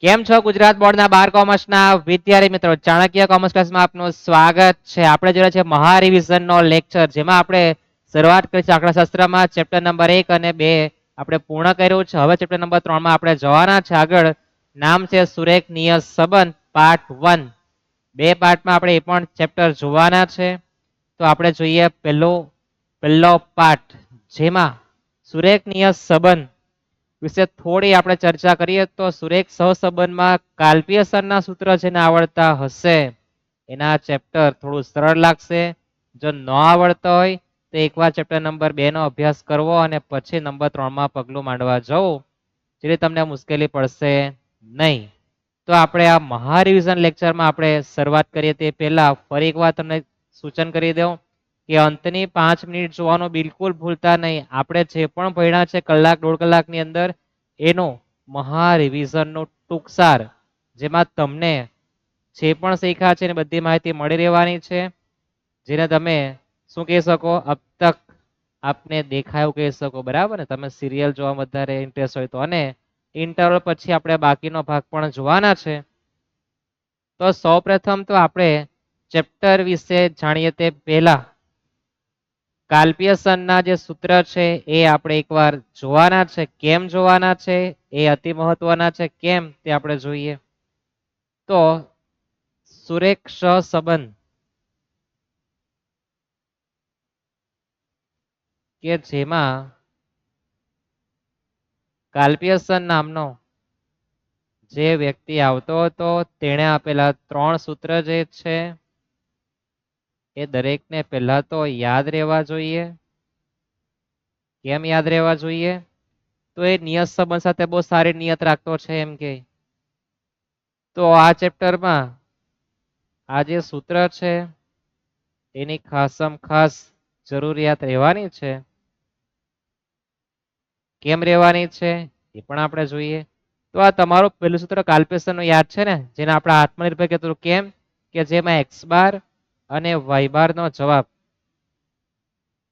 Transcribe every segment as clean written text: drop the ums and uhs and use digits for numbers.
કેમ છો ગુજરાત બોર્ડના 12 કોમર્સના વિદ્યાર્થી મિત્રો? ચાણક્ય કોમર્સ ક્લાસમાં આપનું સ્વાગત છે. આપણે જોડે છે મહા રિવિઝનનો લેક્ચર, જેમાં આપણે શરૂઆત કરી છે આંકડાશાસ્ત્રમાં ચેપ્ટર નંબર 1 અને 2 આપણે પૂર્ણ કર્યું છે. હવે ચેપ્ટર નંબર 3 માં આપણે જવાના છે આગળ. નામ છે સુરેખ નિયત સંબંધ પાર્ટ 1. બે પાર્ટમાં આપણે એ પણ ચેપ્ટર જોવાના છે. તો આપણે જોઈએ પહેલો પાર્ટ, જેમાં સુરેખ નિયત સંબંધ વિશે થોડી આપણે ચર્ચા કરીએ. તો સુરેખ સહસંબંધમાં કાલ્પીયસરના સૂત્ર જેને આવડતા હશે એના ચેપ્ટર થોડું સરળ લાગશે. જો ન આવડતા હોય તો એકવાર ચેપ્ટર નંબર 2 નો અભ્યાસ કરવો અને પછી નંબર 3 માં પગલું માંડવા જવું, જેથી તમને મુશ્કેલી પડશે નહીં. તો આપણે આ મહા રિવિઝન લેક્ચરમાં આપણે શરૂઆત કરીએ તે પહેલા ફરી એકવાર તમને સૂચન કરી દઉં કે અંતની 5 મિનિટ જોવાનું બિલકુલ ભૂલતા નહીં. આપણે જે પણ ભણ્યા છે કલાક દોઢ કલાકની અંદર એનો મહા રિવિઝનનો ટૂંકસાર, જેમાં તમને જે પણ શીખ્યા છે એની બધી માહિતી મળી રહેવાની છે, જેને તમે શું કહી શકો, અબ તક આપને દેખા એવું કહી શકો. બરાબર ને? તમે સિરિયલ જોવા વધારે ઇન્ટરેસ્ટ હોય તો. અને ઇન્ટરવલ પછી આપણે બાકીનો ભાગ પણ જોવાના છે. તો સૌપ્રથમ તો આપણે ચેપ્ટર વિશે જાણીએ તે પહેલા કાલ્પીયસરના જે સૂત્ર છે એ આપણે એકવાર જોવાના છે. કેમ જોવાના છે એ અતિ મહત્વના છે. કેમ તે આપણે જોઈએ. તો સુરેખ સહસંબંધ કે જેમાં કાલ્પીયસન નામનો જે વ્યક્તિ આવતો હતો તેણે આપેલા 3 સૂત્ર જે છે એ દરેકને પહેલા તો યાદ રહેવા જોઈએ. કેમ યાદ રહેવા જોઈએ? તો એ નિયત સંબંધ સાથે બહુ સારી નિયત રાખતો છે એમ કે. તો આ ચેપ્ટરમાં આ જે સૂત્ર છે એની ખાસમ ખાસ જરૂરિયાત રહેવાની છે. કેમ રહેવાની છે એ પણ આપણે જોઈએ. તો આ તમારું પહેલું સૂત્ર કાલ્પીયસનનું યાદ છે ને, જેને આપણે આત્મનિર્ભર કહેતું. કેમ કે જેમાં x બાર અને y બાર નો જવાબ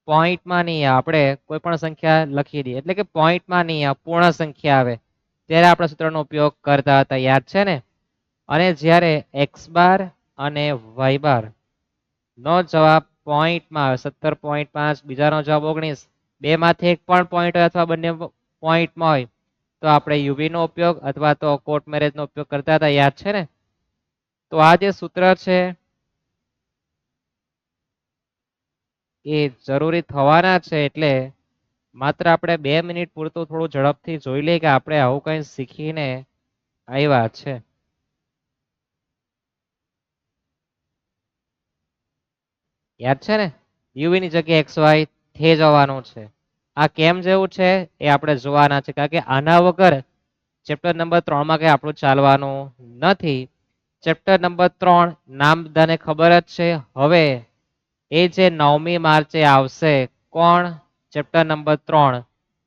પોઈન્ટમાં નહીં, આપણે કોઈ પણ સંખ્યા લખી દઈએ એટલે કે પોઈન્ટમાં નહીં, પૂર્ણ સંખ્યા આવે ત્યારે આપણે સૂત્રનો ઉપયોગ કરતા હતા. યાદ છે ને? અને જ્યારે x બાર અને y બાર નો જવાબ પોઈન્ટમાં આવે, 17.5, બીજાનો જવાબ 19, બે માંથી એક પણ પોઈન્ટ હોય અથવા બંને પોઈન્ટમાં હોય તો આપણે યુવી નો ઉપયોગ અથવા તો કોર્ટ મેરેજ નો ઉપયોગ કરતા હતા. યાદ છે ને? તો આ જે સૂત્ર છે એ જરૂરી થવાના છે. એટલે માત્ર આપણે 2 મિનિટ પૂરતું થોડું ઝડપથી જોઈ લઈએ કે આપણે આવું કંઈ શીખીને આવ્યા છે. યાદ છે ને? યુવી ની જગ્યાએ એક્સ વાય થઈ જવાનું છે. આ કેમ જેવું છે એ આપણે જોવાના છે, કારણ કે આના વગર ચેપ્ટર નંબર 3 માં કઈ આપણું ચાલવાનું નથી. ચેપ્ટર નંબર 3 નામ બધાને ખબર જ છે. હવે એ જે 9મી માર્ચે આવશે, કોણ? Chapter number 3.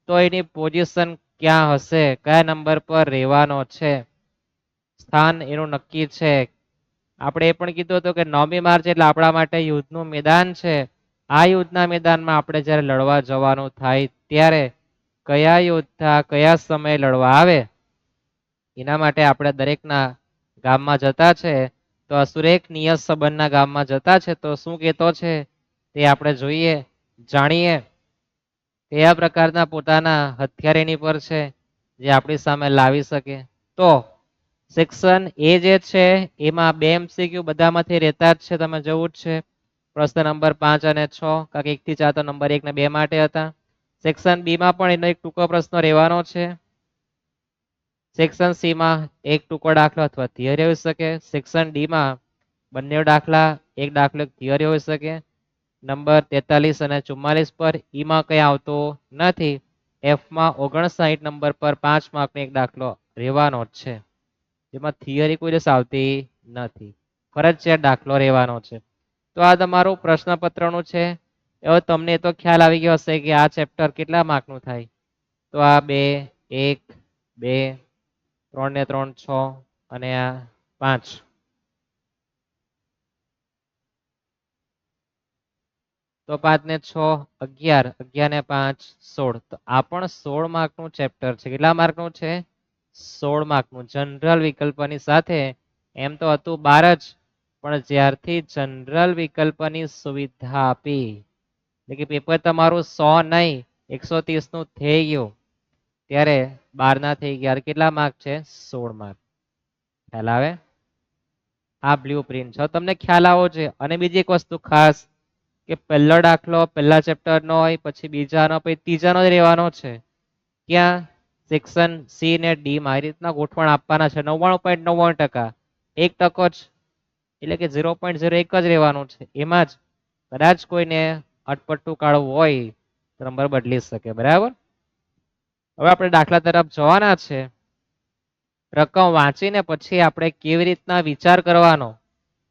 તો એની પોઝિશન ક્યાં હશે, કયા નંબર પર રહેવાનો છે, સ્થાન એનું નક્કી છે. આપણે એ પણ કીધું હતું કે 9મી માર્ચ એટલે આપણા માટે યુદ્ધનું મેદાન છે. આ યુદ્ધના મેદાનમાં આપણે જ્યારે લડવા જવાનું થાય ત્યારે કયા યોદ્ધા કયા સમયે લડવા આવે એના માટે આપણે દરેકના ગામમાં જતા છે. તો સુરેખ નિયત સંબંધના ગામમાં જતા છે. તો શું કહેતો છે તે આપણે જોઈએ, જાણીએ. કયા પ્રકારના પોતાના હથિયાર એની પર છે જે આપણી સામે લાવી શકે. તો સેક્શન એ જે છે એમાં 2 MCQ બધામાંથી રહેતા જ છે, તમે જોવું જ છે. પ્રશ્ન નંબર 5 અને 6, કારણ કે 1 થી 4 તો નંબર 1 ને 2 માટે હતા. સેક્શન બી માં પણ એનો એક ટૂંકો પ્રશ્ન રહેવાનો છે. સેક્શન સી માં એક ટૂંકો દાખલો અથવા થિયરી હોઈ શકે. સેક્શન ડી માં બંને દાખલા, એક દાખલો એક થિયરી હોઈ શકે. નંબર 43 અને 44 પર ઈ માં કઈ આવતો નથી. એફ માં 59 નંબર પર 5 માર્કનો એક દાખલો રહેવાનો જ છે, જેમાં થિયરી કોઈ દિવસ આવતી નથી, ફરજિયાત દાખલો રહેવાનો છે. તો આ તમારું પ્રશ્નપત્રનું છે. હવે તમને તો ખ્યાલ આવી ગયો હશે કે આ ચેપ્ટર કેટલા માર્કનું થાય. તો આ 2, 1, 2, 3 ને 3 6 અને આ 5. તો 5 ને 6 11, 11 ને 5 16. તો આ પણ 16 માર્કનું ચેપ્ટર છે. કેટલા માર્કનું છે? 16 માર્કનું જનરલ વિકલ્પની સાથે. એમ તો હતું 12 જ, પણ જ્યારથી જનરલ વિકલ્પની સુવિધા આપી એટલે કે પેપર તમારું 100 નહીં 130 નું થઈ ગયું ત્યારે 12 ના થઈ ગયા. કેટલા માર્ક છે? 16 માર્ક. ખ્યાલ આવે? આ બ્લુ પ્રિન્ટ છે. તમને ખ્યાલ આવો છે. અને બીજી એક વસ્તુ ખાસ કે પહેલો દાખલો પહેલા ચેપ્ટર નો હોય, પછી બીજાનો, પછી ત્રીજાનો જ રહેવાનો છે. ક્યાં? સેક્શન સી ને ડી માં. આ રીતના ગોઠવણ આપવાના છે. 99.99%. 1% જ એટલે કે 0.01 જ રહેવાનું છે. એમાં જ કદાચ કોઈને અટપટું કાઢવું હોય તો નંબર બદલી શકે. બરાબર. હવે આપણે દાખલા તરફ જવાના છે. રકમ વાંચીને પછી આપણે કેવી રીતના વિચાર કરવાનો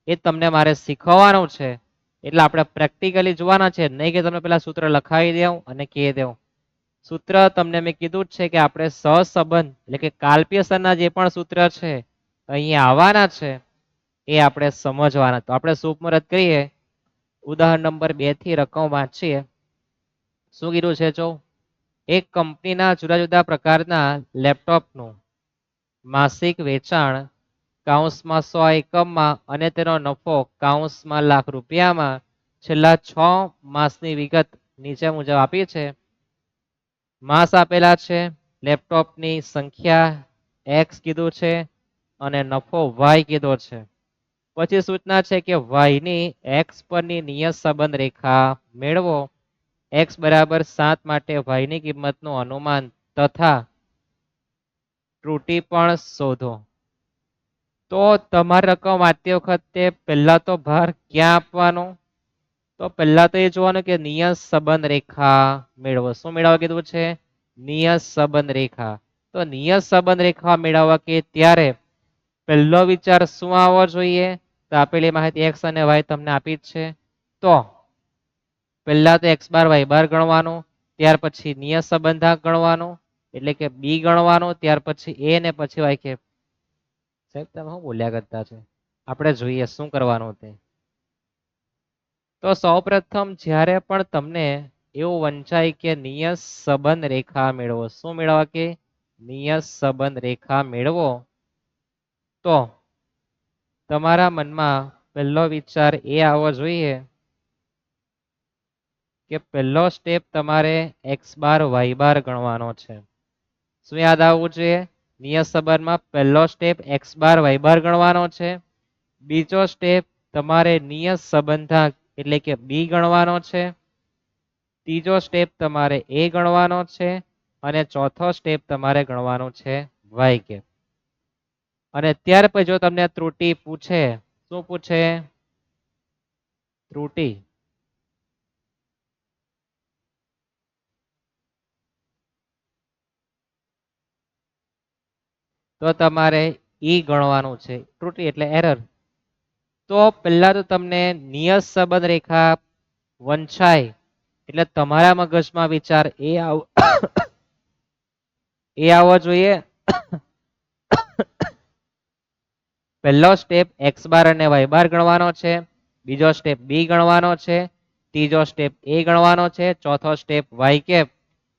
એ તમને મારે શીખવવાનું છે. એટલે આપણે પ્રેક્ટિકલી જોવાના છે. નહીં કે તમને પેલા સૂત્ર લખાવી દેવું અને કહી દેવું. સૂત્ર તમને મેં કીધું જ છે કે આપણે સહસંબંધ એટલે કે કાલ્પ્યસરના જે પણ સૂત્ર છે અહીંયા આવવાના છે એ આપણે સમજવાના. તો આપણે સુપમુહૂર્ત કરીએ. ઉદાહરણ નંબર 2 થી રકમ વાંચીએ. શું કીધું છે? જો એક કંપનીના જુદા જુદા પ્રકારના લેપટોપનું માસિક વેચાણ કૌંસમાં 100 એકમમાં અને તેનો નફો કૌંસમાં લાખ રૂપિયામાં છેલ્લા 6 માસની વિગત નીચે મુજબ આપી છે. માસ આપેલા છે, લેપટોપની સંખ્યા x કીધું છે અને નફો y કીધો છે. પછી સૂચના છે કે y ની x પરની નિયત સંબંધ રેખા મેળવો. x બરાબર 7 માટે y ની કિંમતનું અનુમાન તથા ત્રુટી પણ શોધો. તો તમારે રકમ વાંચતી વખતે પહેલા તો ભાર ક્યાં આપવાનો? તો પહેલા તો એ જોવાનું કે નિયત સંબંધ રેખા મેળવો. શું મેળવવા કીધું છે? નિયત સંબંધ રેખા. તો નિયત સંબંધ રેખા મેળવવા કે ત્યારે પહેલો વિચાર શું આવવો જોઈએ? તો આપેલી માહિતી x અને y તમને આપી જ છે. તો પહેલા તો x બાર y બાર ગણવાનું, ત્યાર પછી નિયત સંબંધાંક ગણવાનું એટલે કે b ગણવાનું, ત્યાર પછી a ને પછી y કે સાહેબ તમે શું બોલ્યા કરતા છે? આપણે જોઈએ શું કરવાનું તે. તો સૌપ્રથમ જ્યારે પણ તમને એવું વંચાય કે નિયત સંબંધ રેખા મેળવો. શું મેળવવા કે? નિયત સંબંધ રેખા મેળવો. તો તમારા મનમાં પહેલો વિચાર એ આવવો જોઈએ કે પહેલો સ્ટેપ તમારે x બાર y બાર ગણવાનો છે. શું યાદ આવવું જોઈએ? નિયત સંબંધમાં પહેલો સ્ટેપ x બાર y બાર ગણવાનો છે. બીજો સ્ટેપ તમારે નિયત સંબંધાંક એટલે કે b ગણવાનો છે. ત્રીજો સ્ટેપ તમારે a ગણવાનો છે અને ચોથો સ્ટેપ તમારે ગણવાનો છે y કે. અને ત્યાર પછી જો તમને ત્રુટી પૂછે, શું પૂછે? ત્રુટી. તો તમારે ઈ ગણવાનું છે. ત્રુટી એટલે એરર. તો પહેલા તો તમને નિયત સંબંધ રેખા વંચાય એટલે તમારા મગજમાં વિચાર એ આવવો જોઈએ પહેલો સ્ટેપ x બાર અને y બાર ગણવાનો છે. બીજો સ્ટેપ b ગણવાનો છે. ત્રીજો સ્ટેપ a ગણવાનો છે. ચોથો સ્ટેપ y કેપ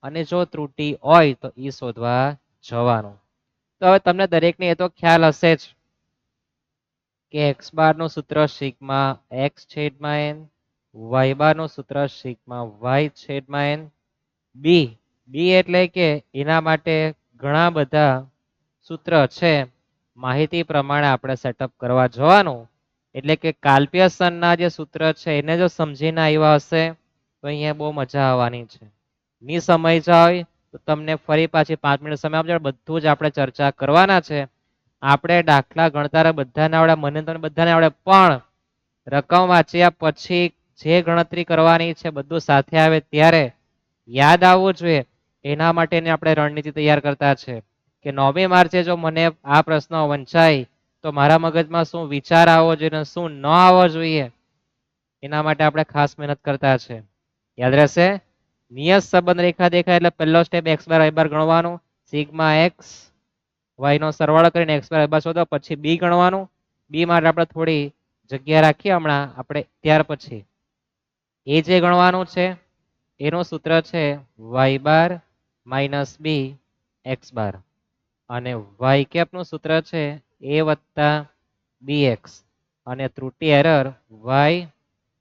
અને જો ત્રુટી હોય તો ઈ શોધવા જવાનું. તો હવે તમને દરેકને એ તો ખ્યાલ હશે જ કે x બાર નું સૂત્ર સિગ્મા x છેદમાં n, y બાર નું સૂત્ર સિગ્મા y છેદમાં n. b એટલે કે એના માટે ઘણા બધા સૂત્ર છે. માહિતી પ્રમાણે આપણે સેટઅપ કરવા જવાનું. એટલે કે કાલ્પ્યસરના જે સૂત્ર છે એને જો સમજીને આવ્યા હશે તો અહીંયા બહુ મજા આવવાની છે. ની સમય જાય તો તમને ફરી પાછી 5 મિનિટ સમય આપજો. બધું જ આપણે ચર્ચા કરવાના છે. આપણે દાખલા ગણતા બધાને આવડે, મને તો બધાને આવડે, પણ રકમ વાંચ્યા પછી જે ગણતરી કરવાની છે બધું સાથે આવે ત્યારે યાદ આવવું જોઈએ. એના માટેની આપણે રણનીતિ તૈયાર કરતા છે કે 9મી માર્ચે જો મને આ પ્રશ્ન વંચાય તો મારા મગજમાં શું વિચાર આવવો જોઈએ, શું ન આવવો જોઈએ, એના માટે આપણે ખાસ મહેનત કરતા છે. યાદ રહેશે? નિયત સંબંધ રેખા દેખાય એટલે પહેલો સ્ટેપ x બાર y બાર ગણવાનું. સિગ્મા x y નો સરવાળો કરીને x બાર y બાર શોધો. પછી b ગણવાનું. b માટે આપણે થોડી જગ્યા રાખીએ હમણાં આપણે. ત્યાર પછી એ જે ગણવાનું છે એનું સૂત્ર છે y bar minus b x બાર. અને વાય કેપ નું સૂત્ર છે a વત્તા bx અને ત્રુટી error y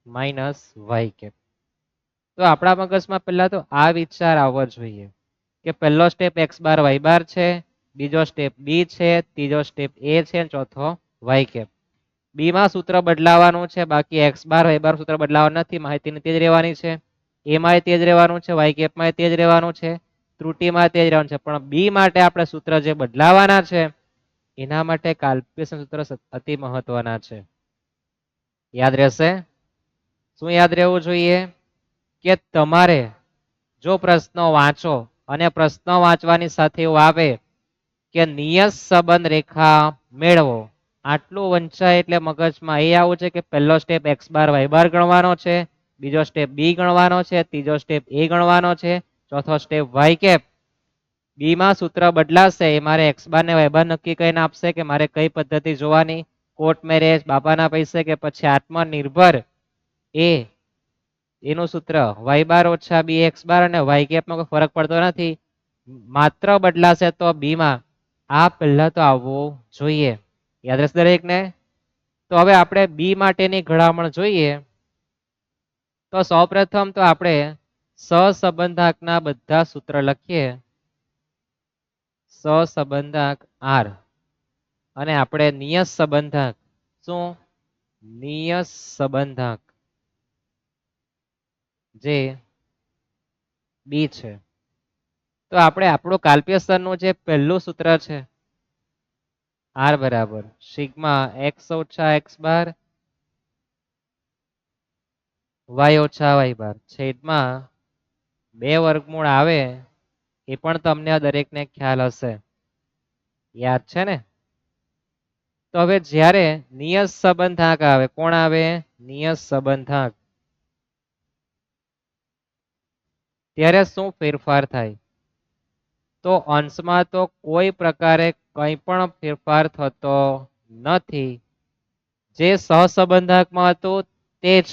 minus y cap. તો આપણા મગજમાં પહેલા તો આ વિચાર આવવો જોઈએ કે પહેલો સ્ટેપ x બાર y બાર છે, બીજો સ્ટેપ b છે, ત્રીજો સ્ટેપ a છે, ચોથો y કેપ. બી માં સૂત્ર બદલાવાનું છે, બાકી x બાર y બાર સૂત્ર બદલાવાનું નથી, માહિતી તે જ રહેવાની છે. a માં તે જ રહેવાનું છે, y કેપ માં તે જ રહેવાનું છે, ત્રુટીમાં તે જ રહેવાનું છે. પણ બી માટે આપણે સૂત્ર જે બદલાવાના છે એના માટે કાલ્પનિક સૂત્ર અતિ મહત્વના છે. યાદ રહેશે? શું યાદ રહેવું જોઈએ? કે તમારે જો પ્રશ્નો વાંચો અને પ્રશ્નો વાંચવાની સાથે એવું આવે કે નિયત સંબંધ રેખા મેળવો, આટલું વંચાય એટલે મગજમાં એ આવું છે કે પહેલો સ્ટેપ x બાર y બાર ગણવાનો છે, બીજો સ્ટેપ બી ગણવાનો છે, ત્રીજો સ્ટેપ એ ગણવાનો છે, ચોથો સ્ટેપ y કેપ. બી માં સૂત્ર બદલાશે એ મારે x બાર ને y બાર નક્કી કરીને આપશે કે મારે કઈ પદ્ધતિ જોવાની, કોર્ટ મેરેજ, બાપાના પૈસે કે પછી આત્મનિર્ભર એ એનું સૂત્ર y બાર ઓછા બી x બાર અને y કેપમાં કોઈ ફરક પડતો નથી, માત્ર બદલાશે તો બી માં આ પહેલા તો આવવું જોઈએ. યાદ રહેશે દરેકને? તો હવે આપણે બી માટેની ઘડામણ જોઈએ. તો સૌપ્રથમ તો આપણે સહસંબંધકના બધા સૂત્ર લખીએ. સહસંબંધક R અને આપણે નિયત સંબંધક શું? નિયત સંબંધક જે બી છે. તો આપણે આપણું કાલ્પનિક સ્તરનું જે પહેલું સૂત્ર છે R બરાબર સિગ્મા x ઓછા x બાર y ઓછા y બાર છેદમાં 2 વર્ગમૂળ આવે એ પણ તમને દરેકને ખ્યાલ હશે, યાદ છે ને? તો હવે જ્યારે નિયત સંબંધક આવે, કોણ આવે? નિયત સંબંધક, ત્યારે શું ફેરફાર થાય? તો અંશમાં તો કોઈ પ્રકારે કંઈ પણ ફેરફાર થતો નથી. જે સહસંબંધકમાં હતું તે જ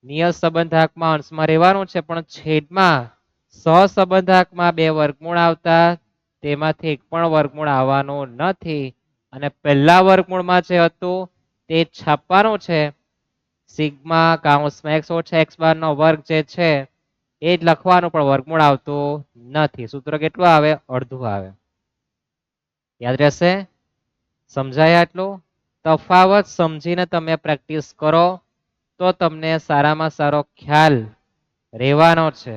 નિયત સંબંધકમાં અંશમાં રહેવાનું છે, પણ છેદમાં સહસંબંધકમાં 2 વર્ગમૂળ આવતા તેમાંથી એક પણ વર્ગમૂળ આવવાનું નથી. અને પહેલા વર્ગમૂળમાં જે હતું તે છાપવાનું છે. સિગ્મા કાઉન્સમાં x ઓછા x બાર નો વર્ગ જે છે એ જ લખવાનું, પણ વર્ગમૂળ આવતું નથી. સૂત્ર કેટલું આવે? અડધું આવે. યાદ રહેશે? સમજાય આટલું? તફાવત સમજીને તમે પ્રેક્ટિસ કરો તો તમને સારામાં સારો ખ્યાલ રહેવાનો છે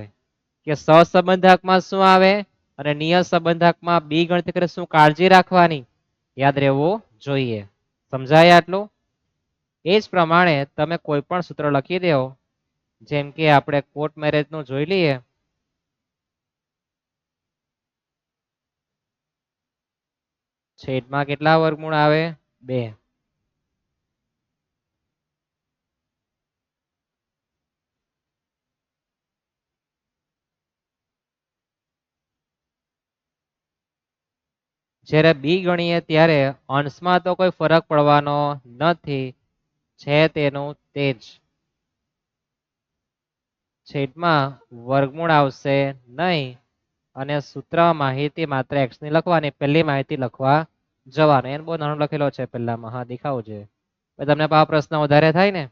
કે સહસંબંધકમાં શું આવે અને નિયત સંબંધકમાં બી ગણતરી કરે શું કાળજી રાખવાની, યાદ રહેવું જોઈએ. સમજાય આટલું? એ જ પ્રમાણે તમે કોઈ પણ સૂત્ર લખી દો. જેમ કે આપણે કોર્ટ મેરેજ નું જોઈ લઈએ. છેદમાં કેટલા વર્ગમૂળ આવે? 2. જ્યારે બી ગણીએ ત્યારે અંશમાં તો કોઈ ફરક પડવાનો નથી, છે તેનું તે જ. છેદમાં વર્ગમૂળ આવશે નહીં અને સૂત્ર માહિતી માત્ર x ની લખવાની, પહેલી માહિતી લખવા જવાનું. એને બહુ નાનું લખેલો છે પહેલામાં, હા દેખાવું છે. તમને આ પ્રશ્ન વધારે થાય ને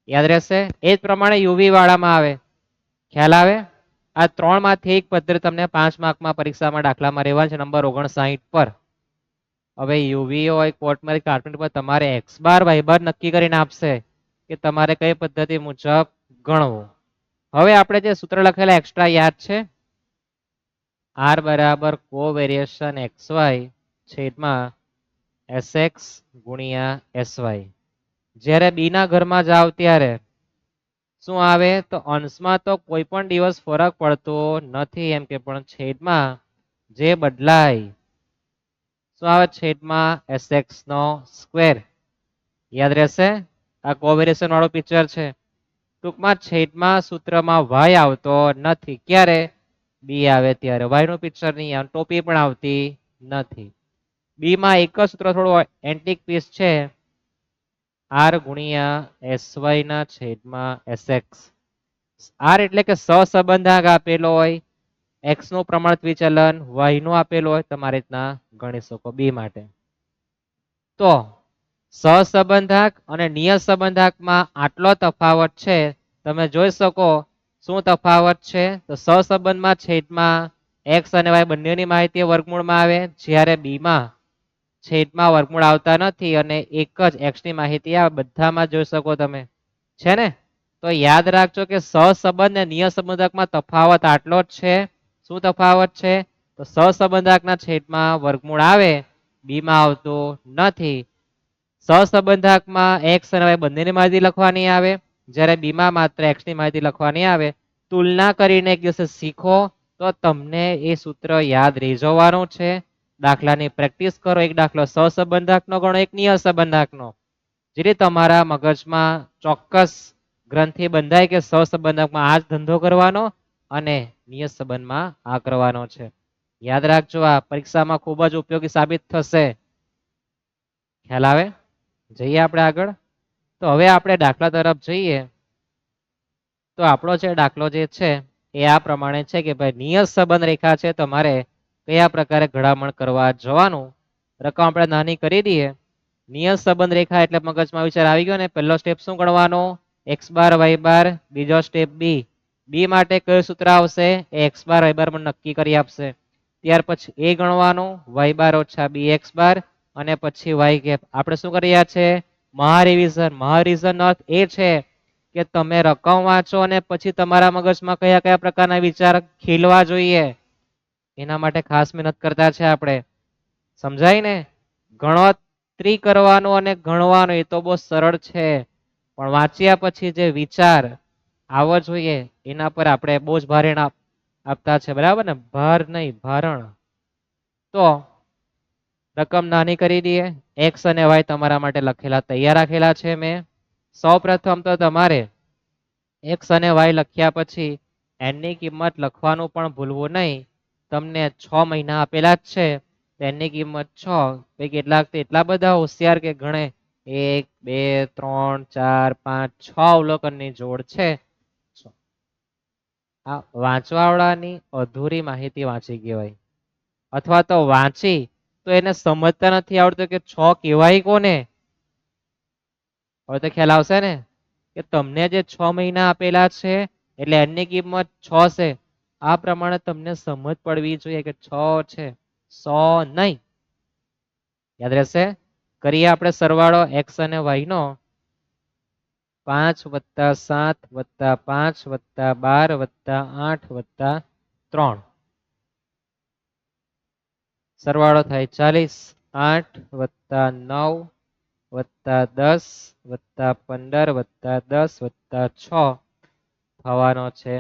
યાદ રહેશે. એ જ પ્રમાણે યુવી વાળામાં આવે, ખ્યાલ આવે? આ 3 માંથી એક પદ્ધતિ તમને 5 માર્કમાં પરીક્ષામાં દાખલામાં રહેવાની છે, નંબર 59 પર. હવે યુવી હોય, કોર્ટ મેરેજ, કાર્પેન્ટર પર તમારે x બાર y બાર નક્કી કરીને આપશે કે તમારે કઈ પદ્ધતિ મુજબ ગણવું. હવે આપણે જે સૂત્ર લખેલા એક્સ્ટ્રા યાદ છે? R બરાબર કોવેરિએશન xy છેદમાં sx ગુણ્યા sy. જ્યારે બી ના ઘરમાં જાવ ત્યારે શું આવે? તો અંશમાં તો કોઈ પણ દિવસ ફરક પડતો નથી એમ કે, પણ છેદમાં જે બદલાય શું આવે? છેદમાં sx નો સ્ક્વેર. યાદ રહેશે? આ કોવેરિએશન વાળું પિક્ચર છે. ટૂંકમાં છેદમાં સૂત્રમાં y આવતો નથી. ક્યારે? બી આવે ત્યારે. y નું પિક્ચર નહીં આવે, ટોપી પણ આવતી નથી. બી માં એક જ સૂત્ર થોડું એન્ટિક પીસ છે, r ગુણ્યા sy ના છેદમાં sx. r એટલે કે સહસંબંધક આપેલો હોય, x નું પ્રમાણિત વિચલન y નું આપેલું હોય તમારી રીતના ગણી શકો b માટે. તો સહસંબંધક અને નિયત સંબંધકમાં આટલો તફાવત છે. તમે જોઈ શકો શું તફાવત છે. તો સહસંબંધમાં છેદમાં x અને y બંનેની માહિતી વર્ગમૂળમાં આવે, જ્યારે b માં છેદમાં વર્ગમૂળ આવતા નથી અને એક જ x ની માહિતી આવે. બધામાં જોઈ શકો તમે, છે ને. તો યાદ રાખજો કે સહસંબંધ અને નિયત સંબંધકમાં તફાવત આટલો જ છે. શું તફાવત છે? તો સહસંબંધકના છેદમાં વર્ગમૂળ આવે, b માં આવતું નથી. સહસંબંધકમાં x અને y બંનેની માહિતી લખવાની આવે, જ્યારે b માં માત્ર x ની માહિતી લખવાની આવે. તુલના કરીને એક દિવસે શીખો તો તમને એ સૂત્ર યાદ રહી જવાનું છે. દાખલાની પ્રેક્ટિસ કરો. એક દાખલો સહસંબંધકનો ગણો, એક નિયત સંબંધકનો. જેથી તમારા મગજમાં ચોક્કસ ગ્રંથિ બંધાય કે સહસંબંધકમાં આ જ ધંધો કરવાનો અને નિયત સંબંધમાં આ કરવાનો છે. યાદ રાખજો, આ પરીક્ષામાં ખૂબ જ ઉપયોગી સાબિત થશે. ખ્યાલ આવે? જઈએ આપણે આગળ. તો હવે આપણે દાખલા તરફ જઈએ. તો આપણો જે દાખલો જે છે એ આ પ્રમાણે છે કે ભાઈ નિયત સંબંધ રેખા છે, તમારે કયા પ્રકારે ઘડામણ કરવા જવાનું. રકમ આપણે નાની કરી દઈએ. નિયત સંબંધ રેખા એટલે મગજમાં વિચાર આવી ગયો ને. પહેલો સ્ટેપ શું ગણવાનો? x બાર y બાર. બીજો સ્ટેપ b માટે કયું સૂત્ર આવશે? x બાર y બાર મને નક્કી કરી આપશે. ત્યાર પછી a ગણવાનું, y બાર ઓછા bx બાર, અને પછી y ગેપ. આપણે શું કરી રહ્યા છે? મહારિવિઝન. મહારિવિઝન અર્થ એ છે કે તમે રકમ વાંચો અને પછી તમારા મગજમાં કયા કયા પ્રકારના વિચાર ખીલવા જોઈએ એના માટે ખાસ મહેનત કરતા છે આપણે. સમજાય ને? ગણતરી કરવાનું અને ગણવાનું એ તો બહુ સરળ છે, પણ વાંચ્યા પછી જે વિચાર આવવો જોઈએ એના પર આપણે બહુ જ ભારણ આપતા છે. બરાબર ને? ભાર નહીં, ભારણ. તો રકમ નાની કરી દઈએ. x અને y તમારા માટે લખેલા તૈયાર રાખેલા છે મેં. સૌ પ્રથમ તો તમારે x અને y લખ્યા પછી n ની કિંમત લખવાનું પણ ભૂલવું નહીં. તમને 6 મહિના આપેલા જ છે, તેની કિંમત 6. કેટલાક તો એટલા બધા હોશિયાર કે ગણે 1 2 3 4 5 6 અવલોકનની જોડ છે. આ વાંચવાવાળાની અધૂરી માહિતી વાંચી કહેવાય, અથવા તો વાંચી તો એને સમજતા નથી આવડતું કે 6 કહેવાય કોને. હવે તો ખ્યાલ આવશે ને કે તમને જે 6 મહિના આપેલા છે એટલે એની કિંમત 6 છે. આ પ્રમાણે તમને સમજ પડવી જોઈએ કે 6 છે, 100 નહીં. યાદ રહેશે? કરીએ આપણે સરવાળો x અને y નો. 5 + 7 + 5 + 12 + 8 + 3. સરવાળો થાય 40. 8 + 9 + 10 + 15 + 10 + 6 થવાનો છે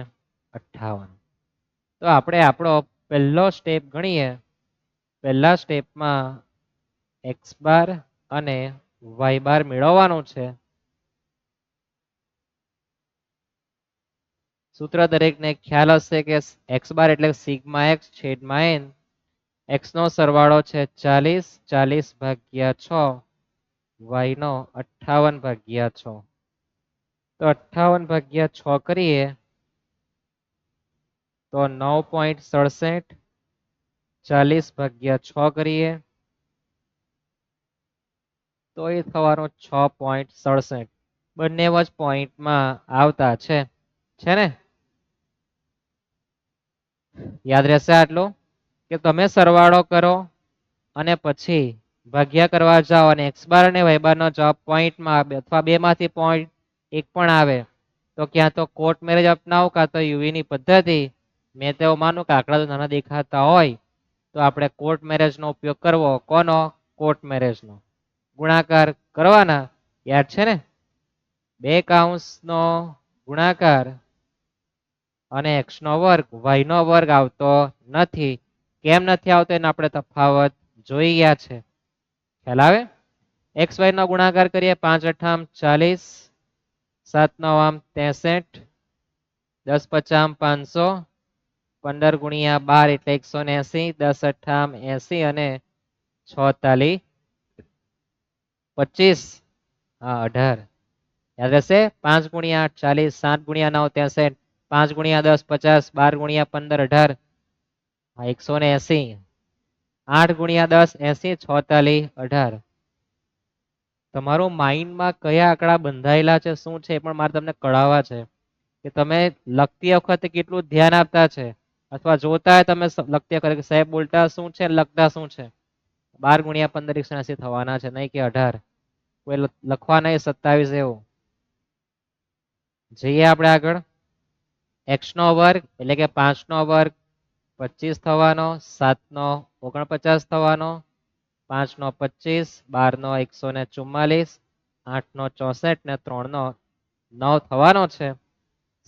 58. તો આપણે આપણો પહેલો સ્ટેપ ગણીએ. પહેલા સ્ટેપમાં x બાર અને y બાર મેળવવાનું છે. સૂત્ર દરેકને ખ્યાલ હશે કે x બાર એટલે સિગ્મા x છેદમાં n. x નો સરવાળો છે 40. 40 ભાગ્યા 6. y નો 58 ભાગ્યા 6. તો 58 ભાગ્યા 6 કરીએ તો 9.67. 40 ભાગ્યા 6 કરીએ તો એ થવાનું 6.67. બંને જ પોઈન્ટમાં આવતા છે, છે ને? યાદ રહેશે આટલું કે તમે સરવાળો કરો અને પછી ભાગ્યા કરવા જાઓ અને x બાર અને y બાર નો જવાબ પોઈન્ટમાં આવે અથવા બેમાંથી પોઈન્ટ એક પણ આવે તો ક્યાં તો કોર્ટ મેરેજ અપનાવો કાં તો યુવીની પદ્ધતિ. મેં તો એવું માનું કે આંકડા તો નાના દેખાતા હોય તો આપણે કોર્ટ મેરેજનો ઉપયોગ કરવો. કોનો? કોર્ટ મેરેજનો. ગુણાકાર કરવાના. યાદ છે ને? બે કૌંસનો ગુણાકાર અને x નો વર્ગ y નો વર્ગ આવતો નથી. કેમ નથી આવતો એને આપણે તફાવત જોઈ ગયા છે. ખ્યાલ આવે? x y નો ગુણાકાર કરીએ. 5 × 8 = 40. 7 × 9 = 63. 10 × 50 = 500. 15 × 12 એટલે 180. 10 × 8 = 80 અને 6 તાલી 25. હા 18. યાદ રહેશે? 5 × 8 = 40. 7 × 9 = 63. 5 × 10 = 50. 12 × 15 = 18. 180. 8 ગુણ્યા 10 80, 46 18. તમારું માઇન્ડમાં કયા આંકડા બંધાયેલા છે શું છે એ પણ મારે તમને કઢાવવા છે કે તમે લખતી વખતે કેટલું ધ્યાન આપતા છે અથવા જોતા હોય તમે લખતી વખતે કે સાહેબ બોલતા શું છે લખતા શું છે. 12 ગુણ્યા 15 180 થવાના છે, નહીં કે 18. કોઈ લખવા નહીં 27 એવું. જઈએ આપણે આગળ. x નો વર્ગ એટલે કે 5 નો વર્ગ 25 થવાનો, 7 નો 49 થવાનો, 5 નો 25, 12 નો 144, 8 નો 64 ને 3 નો 9 થવાનો છે.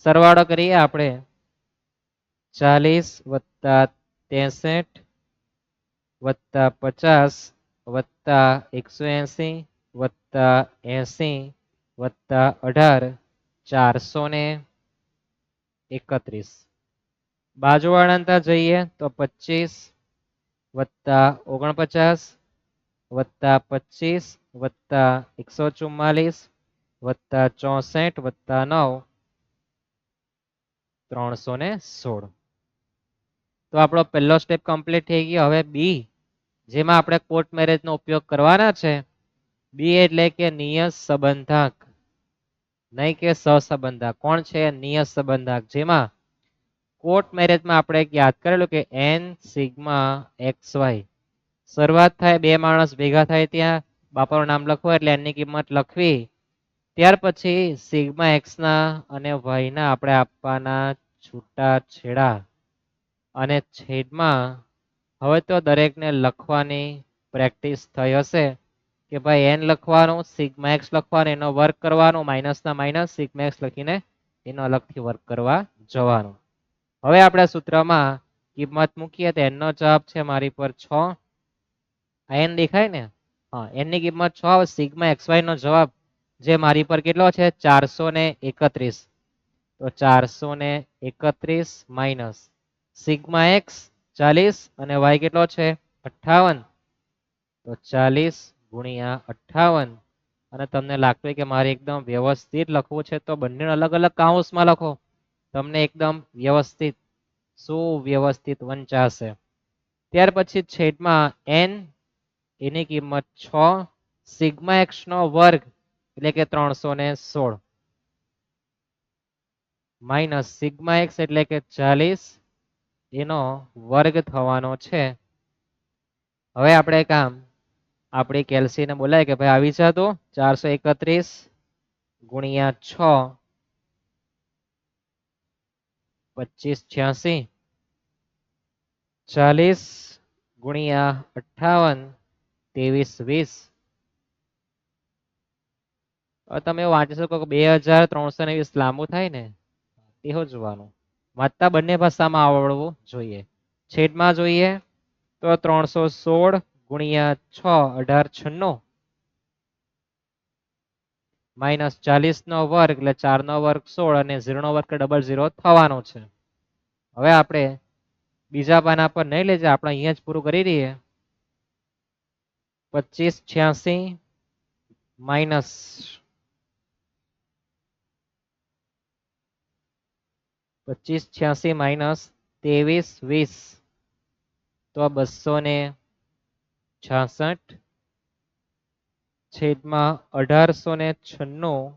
સરવાળો કરીએ આપણે. 40 વત્તા 63 વત્તા 50 વત્તા 180 વત્તા 80 વત્તા 18 431. બાજુવાળા જઈએ તો 25 વત્તા 49 વત્તા 25 વત્તા 144 વત્તા 64 વત્તા 9 316. તો આપણો પહેલો સ્ટેપ કમ્પ્લીટ થઈ ગયો. હવે બી જેમાં આપણે કોર્ટ મેરેજનો ઉપયોગ કરવાના છે. બી એટલે કે નિયત સંબંધાંક, નહીં કે સહસંબંધાંક. કોણ છે? નિયત સંબંધાંક. જેમાં કોર્ટ મેરેજમાં આપણે યાદ કરેલું કે n સિગ્મા xy શરૂઆત થાય, બે માણસ ભેગા થાય ત્યાં બાપાનું નામ લખવું એટલે n ની કિંમત લખવી. ત્યાર પછી સિગ્મા x ના અને y ના આપણે આપવાના છૂટા છેડા અને છેદમાં હવે તો દરેકને લખવાની પ્રેક્ટિસ થઈ હશે કે ભાઈ n લખવાનું, સિગ્મા x લખવાનું, એનો વર્ક કરવાનો, માઇનસના માઇનસ સિગ્મા x લખીને એનો અલગથી વર્ક કરવા જવાનું. હવે આપણે સૂત્રમાં કિંમત મૂકીએ તો n નો જવાબ છે મારી પર 6. આ n દેખાય ને? હા, n ની કિંમત 6 આવે. સિગ્મા xy નો જવાબ જે મારી પર કેટલો છે? 431. તો 431 માઇનસ સિગ્મા x 40 અને y કેટલો છે? 58. તો 40 ગુણ્યા 58. અને તમને લાગતું હોય કે મારે એકદમ વ્યવસ્થિત લખવું છે તો બંને અલગ અલગ કાઉન્સમાં લખો, તમને એકદમ વ્યવસ્થિત સુવ્યવસ્થિત વંચાશે. ત્યાર પછી છેદમાં n એની કિંમત 6, સિગ્મા x નો વર્ગ એટલે કે 316 માઇનસ સિગ્મા x એટલે કે 40 એનો વર્ગ થવાનો છે. હવે આપણે કામ આપણી કેલ્સીને બોલાય કે ભાઈ આવી જા તો 431 ગુણ્યા 6 2586 40 ગુણ્યા 58 2320. હવે તમે વાંચી શકો કે 2320 લાંબુ થાય ને એવું જોવાનું. વાંચતા બંને ભાષામાં આવડવું જોઈએ. છેદમાં જોઈએ તો 316 ગુણ્યા 6 1896 માઇનસ 40 નો વર્ગ એટલે 4 નો વર્ગ 16 અને 0 નો વર્ગ ડબલ 0 થવાનો છે. હવે આપણે બીજા પાના પર નહીં લેજે, આપણે અહીંયા જ પૂરું કરી દઈએ. 2586 માઇનસ 2586 માઇનસ 2320 તો 266 છેદમાં 1896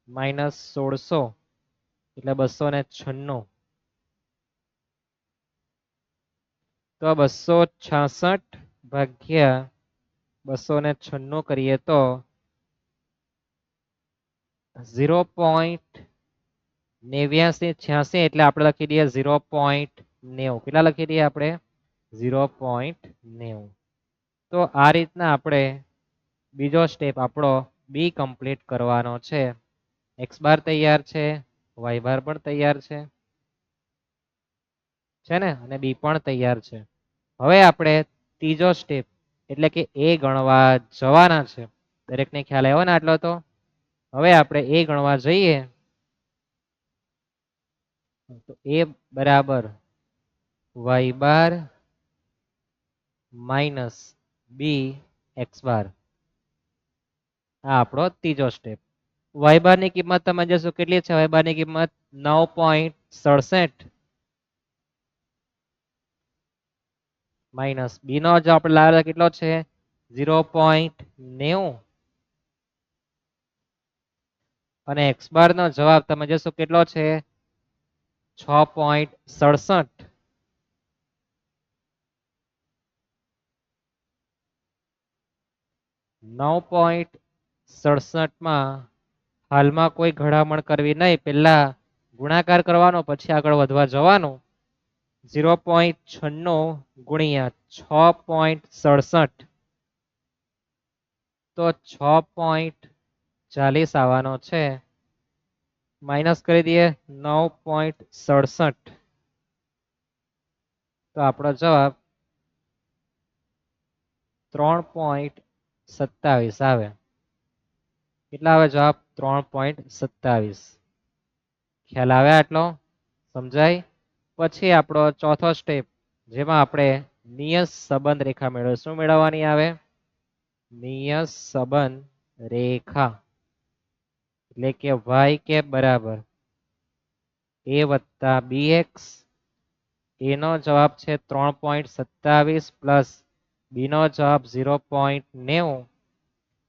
માઇનસ 1600 એટલે 296. તો 266 ભાગ્યા 296 કરીએ તો 0.8986 એટલે આપણે લખી દઈએ 0.90. કેટલા લખી દઈએ આપણે? 0.90. તો આ રીતના આપણે બીજો સ્ટેપ આપણો બી કમ્પ્લીટ કરવાનો છે. એક્સ બાર તૈયાર છે, વાય બાર પણ તૈયાર છે ને, અને બી પણ તૈયાર છે. હવે આપણે ત્રીજો સ્ટેપ એટલે કે એ ગણવા જવાના છે. દરેકને ખ્યાલ આવ્યો ને આટલો તો? હવે આપણે એ ગણવા જઈએ તો એ બરાબર વાય બાર માઇનસ બી એક્સ બાર. આ આપણો ત્રીજો સ્ટેપ. વાય બાર ની કિંમત તમે જોશો કેટલી છે? વાય બાર ની કિંમત 9.67 માઇનસ બી નો જવાબ આપણે લાવેલા કેટલો છે 0.90 અને એક્સ બાર નો જવાબ તમે જોશો કેટલો છે 6.67. 9.67 માં હાલમાં કોઈ ઘડામણ કરવી નહીં, પહેલા ગુણાકાર કરવાનો પછી આગળ વધવા જવાનું. 0.96 ગુણ્યા 6.67 તો 6.40 આવવાનો છે. માઇનસ કરી દઈએ 9.67 તો આપણો જવાબ 3.27 આવે. કેટલા આવે જવાબ 3.27. ખ્યાલ આવે આટલો? સમજાય? પછી આપણો ચોથો સ્ટેપ જેમાં આપણે નિયત સંબંધ રેખા મેળવીશું. શું મેળવવાની આવે? નિયત સંબંધ રેખા એટલે કે y કેપ બરાબર a વત્તા bx. a નો જવાબ છે 3.27 પ્લસ b નો જવાબ 0.90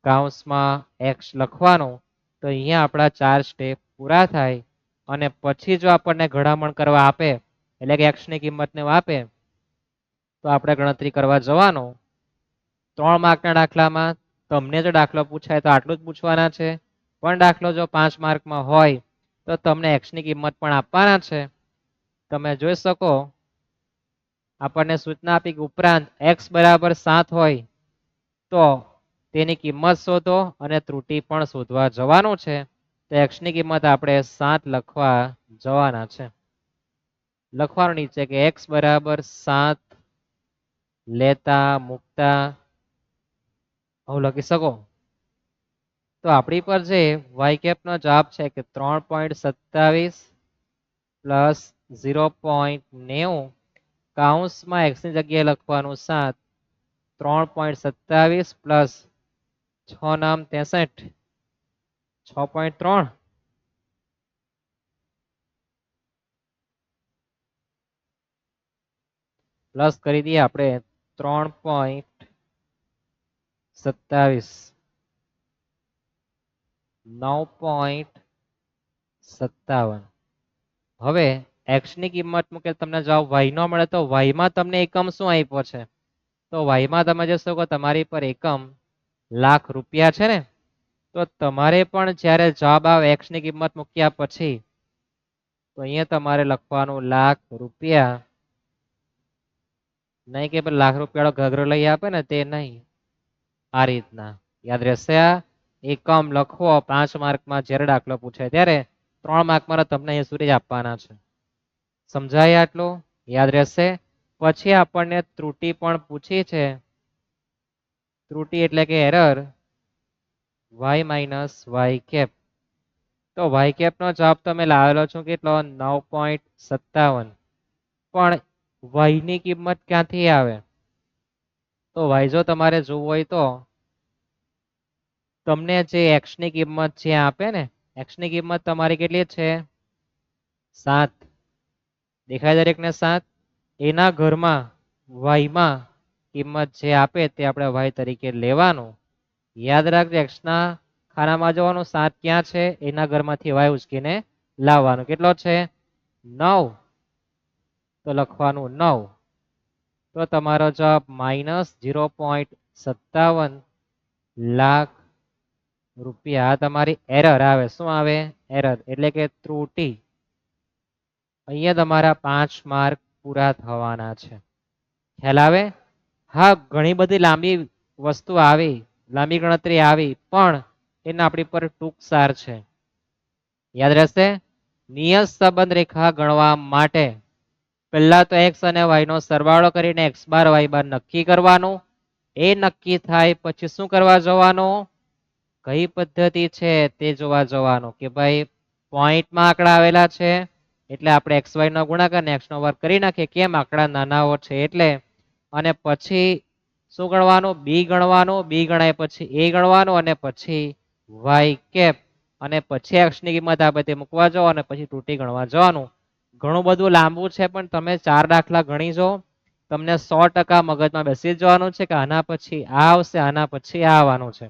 કૌંસમાં x લખવાનું. તો અહીંયા આપણા 4 સ્ટેપ પૂરા થાય અને પછી જો આપણને ઘડામણ કરવા આપે એટલે કે x ની કિંમતને આપે તો આપણે ગણતરી કરવા જવાનું. 3 માર્કના દાખલામાં તમને જો દાખલો પૂછાય તો આટલું જ પૂછવાના છે, પણ દાખલો જો 5 માર્કમાં હોય તો તમને x ની કિંમત પણ આપવાના છે. તમે જોઈ શકો આપણને સૂચના આપી કે ઉપરાંત x બરાબર 7 હોય તો તેની કિંમત શોધો અને ત્રુટી પણ શોધવા જવાનું છે. તો x ની કિંમત આપણે 7 લખવા જવાના છે. લખવાનું નીચે કે x બરાબર 7 લેતા મૂકતા આવું લખી શકો. તો આપણી પર જે y કેપ નો જવાબ છે કે 3.27 પ્લસ 0.90 કૌંસમાં x ની જગ્યાએ લખવાનું 7. 3.27 પ્લસ 6 નામ 63 6.3 પ્લસ કરી દઈએ આપણે 3.27 9.57. હવે x ની કિંમત મૂકે તમને જવાબ y નો મળે તો y માં તમને એકમ શું આપ્યો છે? તો y માં તમે જોશો કે તમારી પર એકમ લાખ રૂપિયા છે ને, તો તમારે પણ જ્યારે જવાબ આવે x ની કિંમત મૂક્યા પછી તો અહીંયા તમારે લખવાનું લાખ રૂપિયા. નહીં કે લાખ રૂપિયાનો ઘાઘરો લઈ આપે ને તે નહીં, આ રીતના યાદ રહેશે. આ એકમ લખવો 5 માર્કમાં જ્યારે દાખલો પૂછે ત્યારે 3 માર્કમાં તમને અહીંયા સુધી જ આપવાના છે. સમજાય આટલું? યાદ રહેશે. પછી આપણને ત્રુટી પણ પૂછી છે. ત્રુટી એટલે કે error y minus y cap. તો y કેપ નો જવાબ તમે લાવેલો છો કેટલો 9.57. પણ y ની કિંમત ક્યાંથી આવે? તો y જો તમારે જોવું હોય તો તમને જે x ની કિંમત જે આપે ને, x ની કિંમત તમારી કેટલી છે 7. દેખાય દરેકને 7. એના ઘરમાં y માં કિંમત જે આપે તે આપણે y તરીકે લેવાનું. યાદ રાખજો x ના ખાનામાં જવાનું 7 ક્યાં છે એના ઘરમાંથી y ઉચકીને લાવવાનું. કેટલો છે 9 તો લખવાનું 9. તો તમારો જવાબ માઇનસ 0.57 લાખ રૂપિયા. આ તમારી એરર આવે. શું આવે? એરર એટલે કે ત્રુટી. અહીંયા તમારા 5 માર્ક પૂરા થવાના છે. ખ્યાલ આવે? હા, ઘણી બધી લાંબી વસ્તુ આવી, લાંબી ગણતરી આવી, પણ એને આપણી પર ટૂંક સાર છે. યાદ રહેશે. નિયત સંબંધ રેખા ગણવા માટે પહેલા તો x અને y નો સરવાળો કરીને x બાર y બાર નક્કી કરવાનું. એ નક્કી થાય પછી શું કરવા જવાનું? કઈ પદ્ધતિ છે તે જોવા જવાનું કે ભાઈ પોઈન્ટમાં આંકડા આવેલા છે એટલે આપણે xy નો ગુણાકાર ને x નો વર્ગ કરી નાખીએ. કેમ? આંકડા નાનાઓ છે એટલે. અને પછી શું ગણવાનું? b ગણવાનું. b ગણાય પછી a ગણવાનું અને પછી y કેપ અને પછી x ની કિંમત આ બધી મૂકવા જાઓ અને પછી ત્રુટી ગણવા જવાનું. ઘણું બધું લાંબુ છે પણ તમે 4 દાખલા ગણી જો તમને 100% મગજમાં બેસી જવાનું છે કે આના પછી આ આવશે, આના પછી આ આવવાનું છે.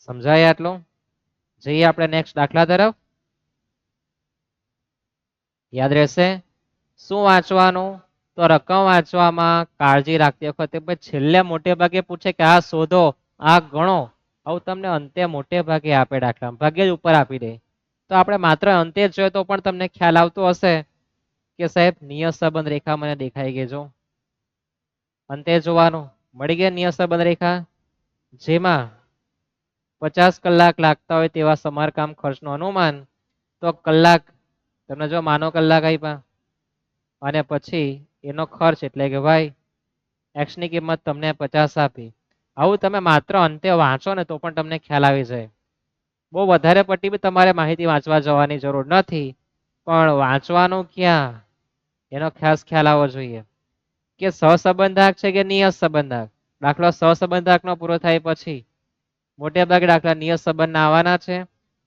સમજાય આટલું? જઈએ આપણે નેક્સ્ટ દાખલા તરફ. યાદ રહેશે? શું વાંચવાનું? તો રકમ વાંચવામાં કાળજી રાખતી વખતે છેલ્લે મોટે ભાગે પૂછે કે આ શોધો, આ ગણો. આવું તમને અંતે મોટે ભાગે આપે દાખલા, ભાગ્યે જ ઉપર આપી દે. તો આપણે માત્ર અંતે જ જોઈએ તો પણ તમને ખ્યાલ આવતો હશે કે સાહેબ નિયત સંબંધ રેખા મને દેખાઈ ગઈ જો. અંતે જોવાનું મળી ગયા નિયત સંબંધ રેખા, જેમાં 50 કલાક લાગતા હોય તેવા સમારકામ ખર્ચનું અનુમાન. તો કલાક તમને જો માનો કલાક આપ્યા અને પછી એનો ખર્ચ એટલે કે ભાઈ x ની કિંમત તમને 50 આપી. આવું તમે માત્ર અંતે વાંચો ને તો પણ તમને ખ્યાલ આવી જાય. બહુ વધારે પડતી બી તમારે માહિતી વાંચવા જવાની જરૂર નથી, પણ વાંચવાનું ક્યાં એનો ખાસ ખ્યાલ આવવો જોઈએ કે સહસંબંધક છે કે નિયત સંબંધક. દાખલો સહસંબંધક નો પૂરો થાય પછી મોટે ભાગે દાખલા નિયત સંબંધના આવવાના છે.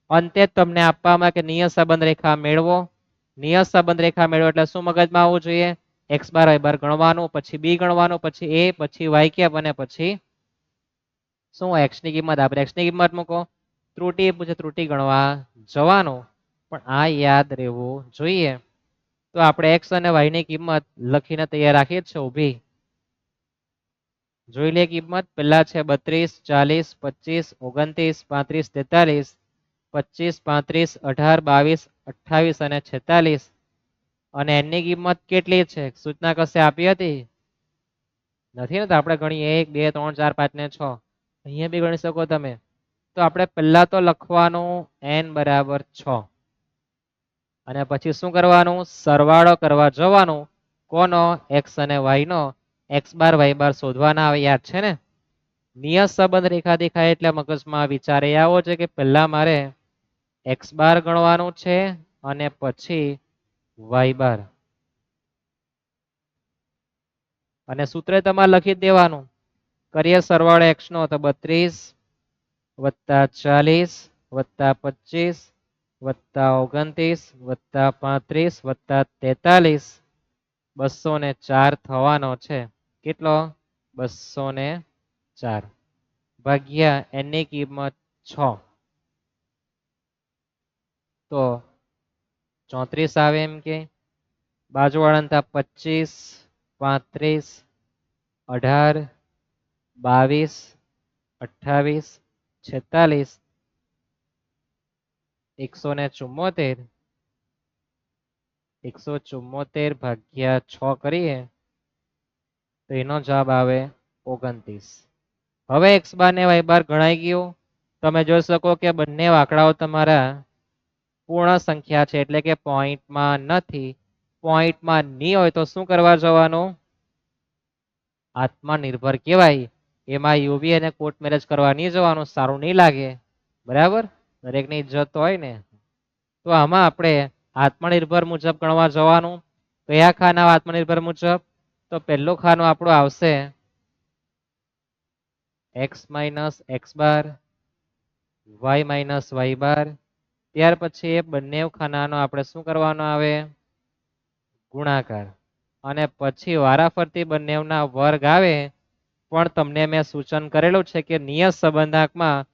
અંતે જ તમને આપવામાં કે નિયત સંબંધ રેખા મેળવો. નિયત સંબંધ રેખા મેળવો એટલે શું મગજમાં આવવું જોઈએ? x બાર y બાર ગણવાનું, પછી b ગણવાનું, પછી a, પછી y કેપ અને પછી શું x ની કિંમત આપણે x ની કિંમત મૂકો. ત્રુટી પૂછે ત્રુટી ગણવા જવાનું. પણ આ યાદ રહેવું જોઈએ. તો આપણે x અને y ની કિંમત લખીને તૈયાર રાખીએ જ છે ઊભી. જોઈ લે કિંમત. પહેલા છે 32, 40, 25, 29, 35, 43, 25, 35, 18, 22, 28 અને 46. અને એની કિંમત કેટલી છે? સૂચના કશે આપી હતી? નથી ને? તો આપણે ગણીએ 1, 2, 3, 4, 5 ને 6. અહીંયા બી ગણી શકો તમે. તો આપણે પહેલા તો લખવાનું n બરાબર 6. અને પછી શું કરવાનું? સરવાળો કરવા જવાનું. કોનો? x અને y નો. x બાર y બાર શોધવાના આવે, યાદ છે ને? નિયત સંબંધ રેખા દેખાય એટલે મગજમાં વિચાર એ આવો છે કે પહેલા મારે x બાર ગણવાનું છે અને પછી y બાર. અને સૂત્ર તમારે લખી દેવાનું. કરીએ સરવાળો x નો તો 32 વત્તા 40 વત્તા 25 વત્તા 29 વત્તા 35 વત્તા 43 204 થવાનો છે. કેટલો? 204 ભાગ્યા n ની કિંમત 6. તો 34 આવે એમ કે. બાજુવાળાને 25, 35, 18, 22, 28, 46, 174. 174 ભાગ્યા 6 કરીએ તો એનો જવાબ આવે 29. હવે x બાર ને y બાર ગણાઈ ગયું. તમે જોઈ શકો કે બંને આંકડાઓ તમારા પૂર્ણ સંખ્યા છે એટલે કે પોઈન્ટમાં નથી. પોઈન્ટમાં નહીં હોય તો શું કરવા જવાનું? આત્મનિર્ભર કહેવાય. એમાં યુવી અને કોર્ટ મેરેજ કરવા નહીં જવાનું, સારું નહીં લાગે. બરાબર? દરેકની ઇજ્જત તો હોય ને. તો આમાં આપણે આત્મનિર્ભર મુજબ ગણવા જવાનું. કયા ખાના આત્મનિર્ભર મુજબ? તો પહેલું ખાનું આપણું આવશે x માઇનસ x બાર, y માઇનસ y બાર. ત્યાર પછી એ બંને ખાનાનો આપણે શું કરવાનો આવે? ગુણાકાર. અને પછી વારાફરતી બંનેના વર્ગ આવે. પણ તમને મેં સૂચન કરેલું છે કે નિયત સંબંધકમાં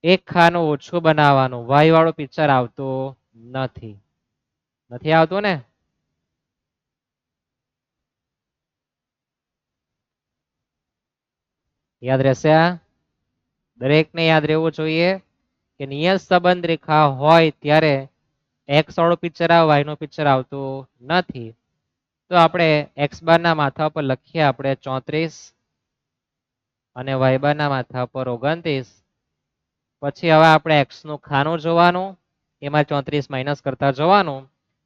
એક ખાનું ઓછું બનાવવાનું. y વાળું પિક્ચર આવતું નથી. નથી આવતું ને? યાદ રહેશે? આ દરેકને યાદ રહેવું જોઈએ કે નિયત સંબંધ રેખા હોય ત્યારે x વાળું પિક્ચર આવે, y નું પિક્ચર આવતું નથી. તો આપણે x બાર ના માથા પર લખીએ આપણે 34 અને y બાર ના માથા પર 29. પછી હવે આપણે x નું ખાનું જોવાનું. એમાં 34 માઇનસ કરતા જવાનું.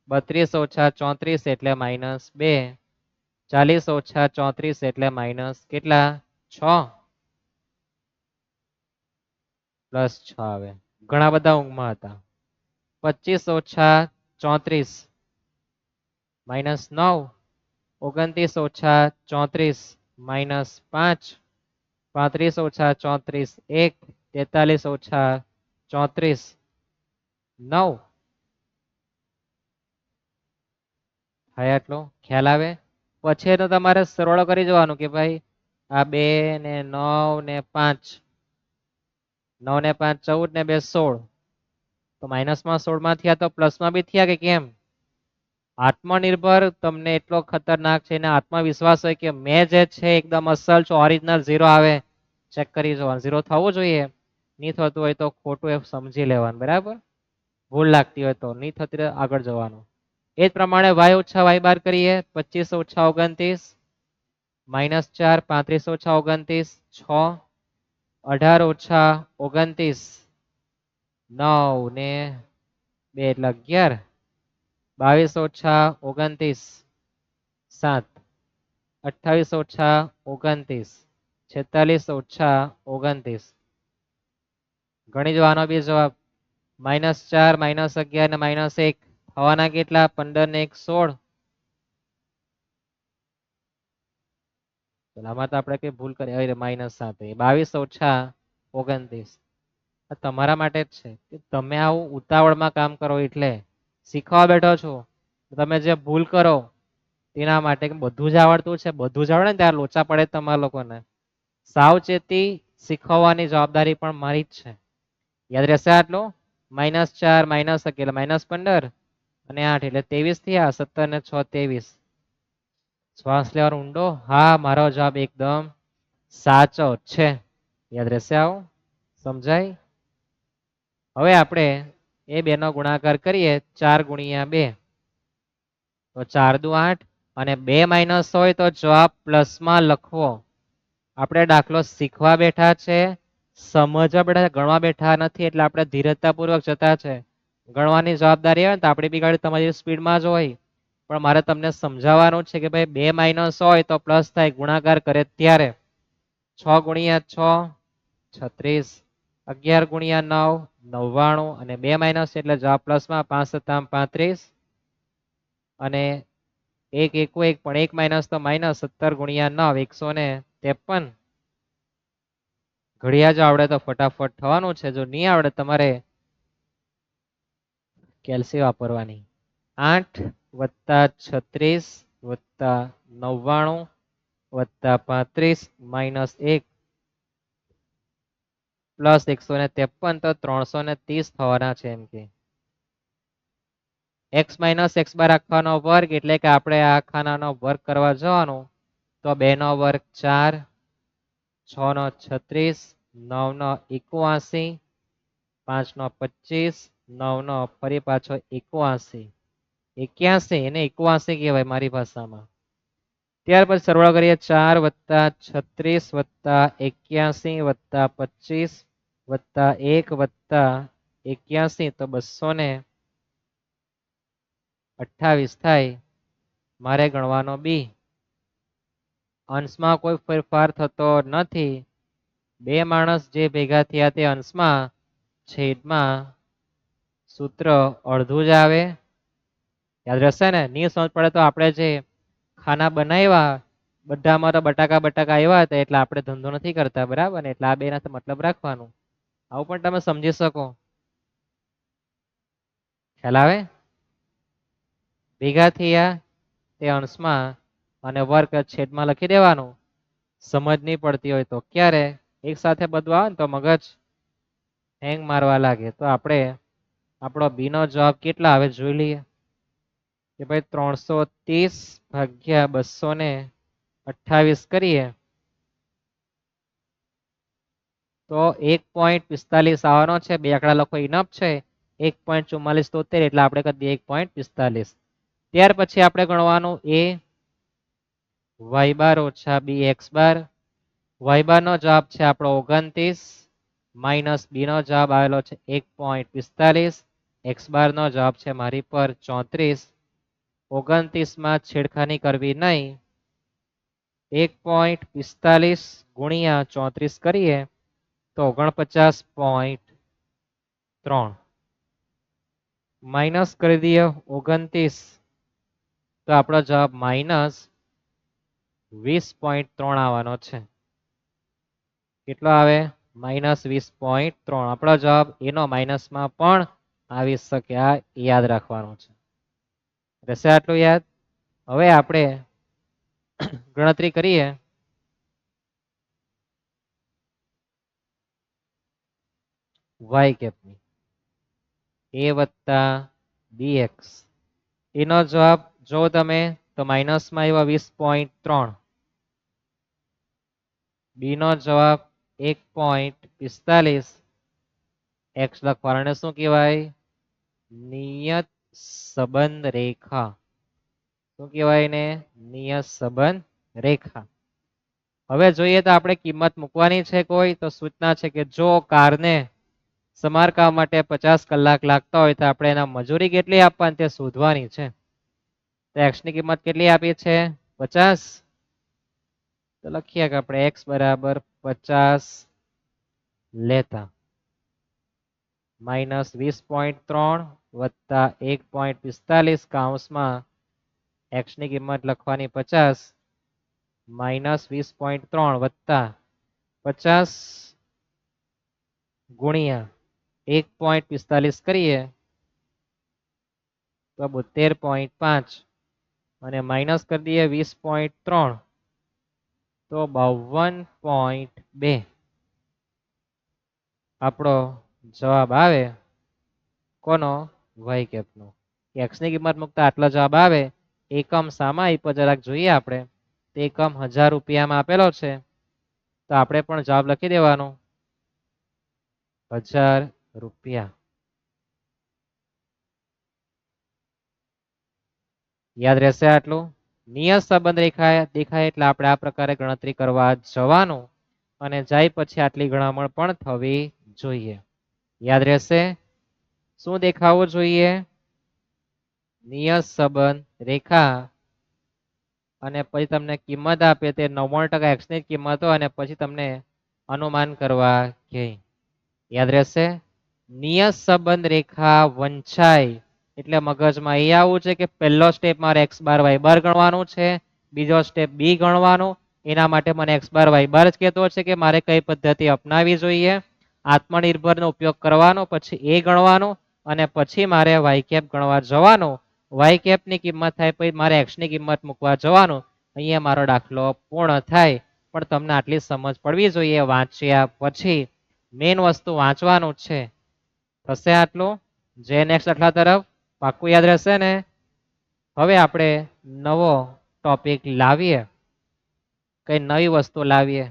32 ઓછા 34 એટલે -2. 40 ઓછા 34 એટલે માઇનસ કેટલા? 6 પ્લસ 6 આવે. ઘણા બધા ઊંઘમાં હતા. 25 ઓછા 34 -9. 29 ઓછા 34 -5. 35 ઓછા 34 1. 43 ઓછા 34 9. થાય આટલો ખ્યાલ આવે? પછી તો તમારે સરવાળો કરી જવાનું કે ભાઈ આ 2 ને 9 ને 5, 9 ને 5 14 ને 2 16, તો માઇનસમાં 16 માં થયા તો પ્લસમાં બી થયા કે કેમ? આત્મનિર્ભર તમને એટલો ખતરનાક છે ને આત્મવિશ્વાસ હોય કે મેં જે છે એકદમ અસલ છું, ઓરિજિનલ 0 આવે ચેક કરી જોવાનું. 0 થવું જોઈએ, નહીં થતું હોય તો ખોટું એ સમજી લેવાનું, બરાબર? ભૂલ લાગતી હોય તો નહીં થતી તો આગળ જવાનું. એ જ પ્રમાણે y ઓછા y બાર કરીએ. 25 ઓછા 29 -4, 35 ઓછા 29 6, 18 ઓછા 29 9 ને 2 એટલે 11, 22 ઓછા 29 7, 28 ઓછા 29 46 ઓછા 29. ગણી જવાનો બી જવાબ. -4 -11 ને -1 થવાના કેટલા? 15 ને 1 16. આમાં તો આપણે કઈ ભૂલ કરી, -7 22 ઓછા 29. આ તમારા માટે જ છે કે તમે આવું ઉતાવળમાં કામ કરો, એટલે શીખવા બેઠો છો તમે જે ભૂલ કરો તેના માટે કે બધું જ આવડતું છે, બધું જ આવડે ને ત્યારે લોચા પડે તમારા લોકોને. સાવચેતી શીખવવાની જવાબદારી પણ મારી જ છે. યાદ રહેશે આટલું? -4 -11 એટલે -15 અને 8 એટલે 23 થયા. 17 ને 6 23. શ્વાસ લેવાનો ઊંડો. હા, મારો જવાબ એકદમ સાચો છે. યાદ રહેશે આવું? સમજાય? હવે આપણે એ 2 નો ગુણાકાર કરીએ. 4 ગુણ્યા 2 તો 4 દુ 8 અને 2 માઇનસ હોય તો જવાબ પ્લસમાં લખવો. આપણે દાખલો શીખવા બેઠા છે, સમજવા બેઠા, ગણવા બેઠા નથી. એટલે આપણે ધીરજતાપૂર્વક જતા છે. ગણવાની જવાબદારી હોય ને તો આપણી બી ગાડી તમારી સ્પીડમાં જ હોય, પણ મારે તમને સમજાવવાનું છે કે ભાઈ 2 માઇનસ હોય તો પ્લસ થાય, ગુણાકાર કરે ત્યારે. 6 ગુણ્યા 6 36, 11 ગુણ્યા 9 99 અને 2 માઇનસ એટલે જવાબ પ્લસમાં. 5 સત્તા 35 અને 1 1 1 પણ 1 માઇનસ તો માઇનસ. 17 ગુણ્યા 9 153. ઘડિયા જો આવડે તો ફટાફટ થવાનું છે, જો નહીં આવડે તમારે કેલ્સી વાપરવાની. 8 + 36 + 99 + 35 -1 પ્લસ 153 તો 330 થવાના છે એમ કે. x - x બાર આખાનો વર્ગ એટલે કે આપણે આ આખાનાનો વર્ગ કરવા જવાનું તો 2 નો વર્ગ 4, 6 નો 36, 9 નો 81, 5 નો 25, 9 નો ફરી પાછો 81, 81 એને 81 કહેવાય મારી ભાષામાં. ત્યાર પછી સરવાળો કરીએ. 4 + 36 + 81 + 25 + 1 + 81 તો 228 થાય. મારે ગણવાનો બી. અંશમાં કોઈ ફેરફાર થતો નથી. 2 માણસ જે ભેગા થયા તે અંશમાં, છેદમાં સૂત્ર અડધું જ આવે. યાદ રહેશે ને? નહીં સમજ પડે તો આપણે જે ખાના બનાવ્યા બધામાં તો બટાકા આવ્યા હતા એટલે આપણે ધંધો નથી કરતા, બરાબર ને? એટલે આ 2 ના મતલબ રાખવાનું. આવું પણ તમે સમજી શકો. ખ્યાલ આવે? ભેગા થયા તે અંશમાં અને વર્ગ છેદમાં લખી દેવાનું. સમજ નહીં પડતી હોય તો ક્યારે એક સાથે બધું આવે ને તો મગજ હેંગ મારવા લાગે. તો આપણે આપણો બી નો જવાબ કેટલા આવે જોઈ લઈએ કે ભાઈ 330 ભાગ્યા 228 કરીએ તો 1.45 આવવાનો છે. 2 આંકડા લખો ઇનફ છે. 1.4473 એટલે આપણે કરી દઈએ 1.45. ત્યાર પછી આપણે ગણવાનું a y બાર ઓછા b x બાર. y બાર નો જવાબ છે આપણો 29 માઇનસ b નો જવાબ આવેલો છે 1.45. x બાર નો જવાબ છે મારી પર 34. 29 માં છેડખાની કરવી નહીં. 1.45 ગુણ્યા 34 કરીએ તો 49.3 માઇનસ કરી દઈએ 29 તો આપણો જવાબ -20.3 આવવાનો છે. કેટલો આવે? -20.3. આપણો જવાબ એનો માઇનસમાં પણ આવી શકે. આ યાદ રાખવાનું છે. રહેશે આટલું યાદ? હવે આપણે ગણતરી કરીએ વાય કેપની એ વત્તા બીએક્સ એનો જવાબ જો તમે તો માઇનસમાં આવ્યા 20.3, બી નો જવાબ 1.45, એક્સ લખવાને શું કહેવાય? નિયત સંબંધ રેખા. શું કહેવાય ને? નિયત સંબંધ રેખા. હવે જોઈએ તો આપણે કિંમત મૂકવાની છે કોઈ, તો સૂચના છે કે જો કારને સમારકામ માટે 50 કલાક લાગતા હોય તો આપણે એના મજૂરી કેટલી આપવાની તે શોધવાની છે. તો એક્સ ની કિંમત કેટલી આપી છે? 50. તો લખીએ કે આપણે એક્સ બરાબર 50 લેતા માઇનસ 20.3 વત્તા 1.45 કૌંસમાં એક્સ ની કિંમત લખવાની 50 માઇનસ 20.3 વત્તા 50 ગુણ્યા 1.45 કરીએ તો 72.5 અને માઇનસ કરી દઈએ 20.3 તો 52.2 આપણો જવાબ આવે કોનો? વાય કેપનો. એક્સ ની કિંમત મૂકતા આટલો જવાબ આવે. એકમ સામા આપ્યો જરાક જોઈએ આપણે. તો એકમ 1000 રૂપિયામાં આપેલો છે, તો આપણે પણ જવાબ લખી દેવાનો 1000 રૂપિયા. યાદ રહેશે આટલું? નિયત સંબંધ રેખા દેખાય એટલે આપણે આ પ્રકારે ગણતરી કરવા જવાનું અને જાય પછી આટલી ગણામણ પણ થવી જોઈએ. યાદ રહેશે? શું દેખાવું જોઈએ? નિયત સંબંધ રેખા અને પછી તમને કિંમત આપે તે 99% એક્સ ની કિંમત હોય અને પછી તમને અનુમાન કરવા કહે. યાદ રહેશે? નિયત સંબંધ રેખા વંચાય એટલે મગજમાં એ આવું છે કે પહેલો સ્ટેપ મારે એક્સ બાર વાય બાર ગણવાનું છે, બીજો સ્ટેપ બી ગણવાનું. એના માટે મને એક્સ બાર વાય બાર જ કહેતો છે કે મારે કઈ પદ્ધતિ અપનાવી જોઈએ. આત્મનિર્ભરનો ઉપયોગ કરવાનો, પછી એ ગણવાનું અને પછી મારે વાય કેપ ગણવા જવાનું. વાય કેપ ની કિંમત થાય પછી મારે એક્સ ની કિંમત મૂકવા જવાનું. અહીંયા મારો દાખલો પૂર્ણ થાય. પણ તમને આટલી સમજ પડવી જોઈએ વાંચ્યા પછી. મેઇન વસ્તુ વાંચવાનું છે. થશે આટલું? જે નેક્સ્ટ દાખલા તરફ પાક્કું યાદ રહેશે ને? હવે આપણે નવો ટોપિક લાવીએ, કઈ નવી વસ્તુ લાવીએ.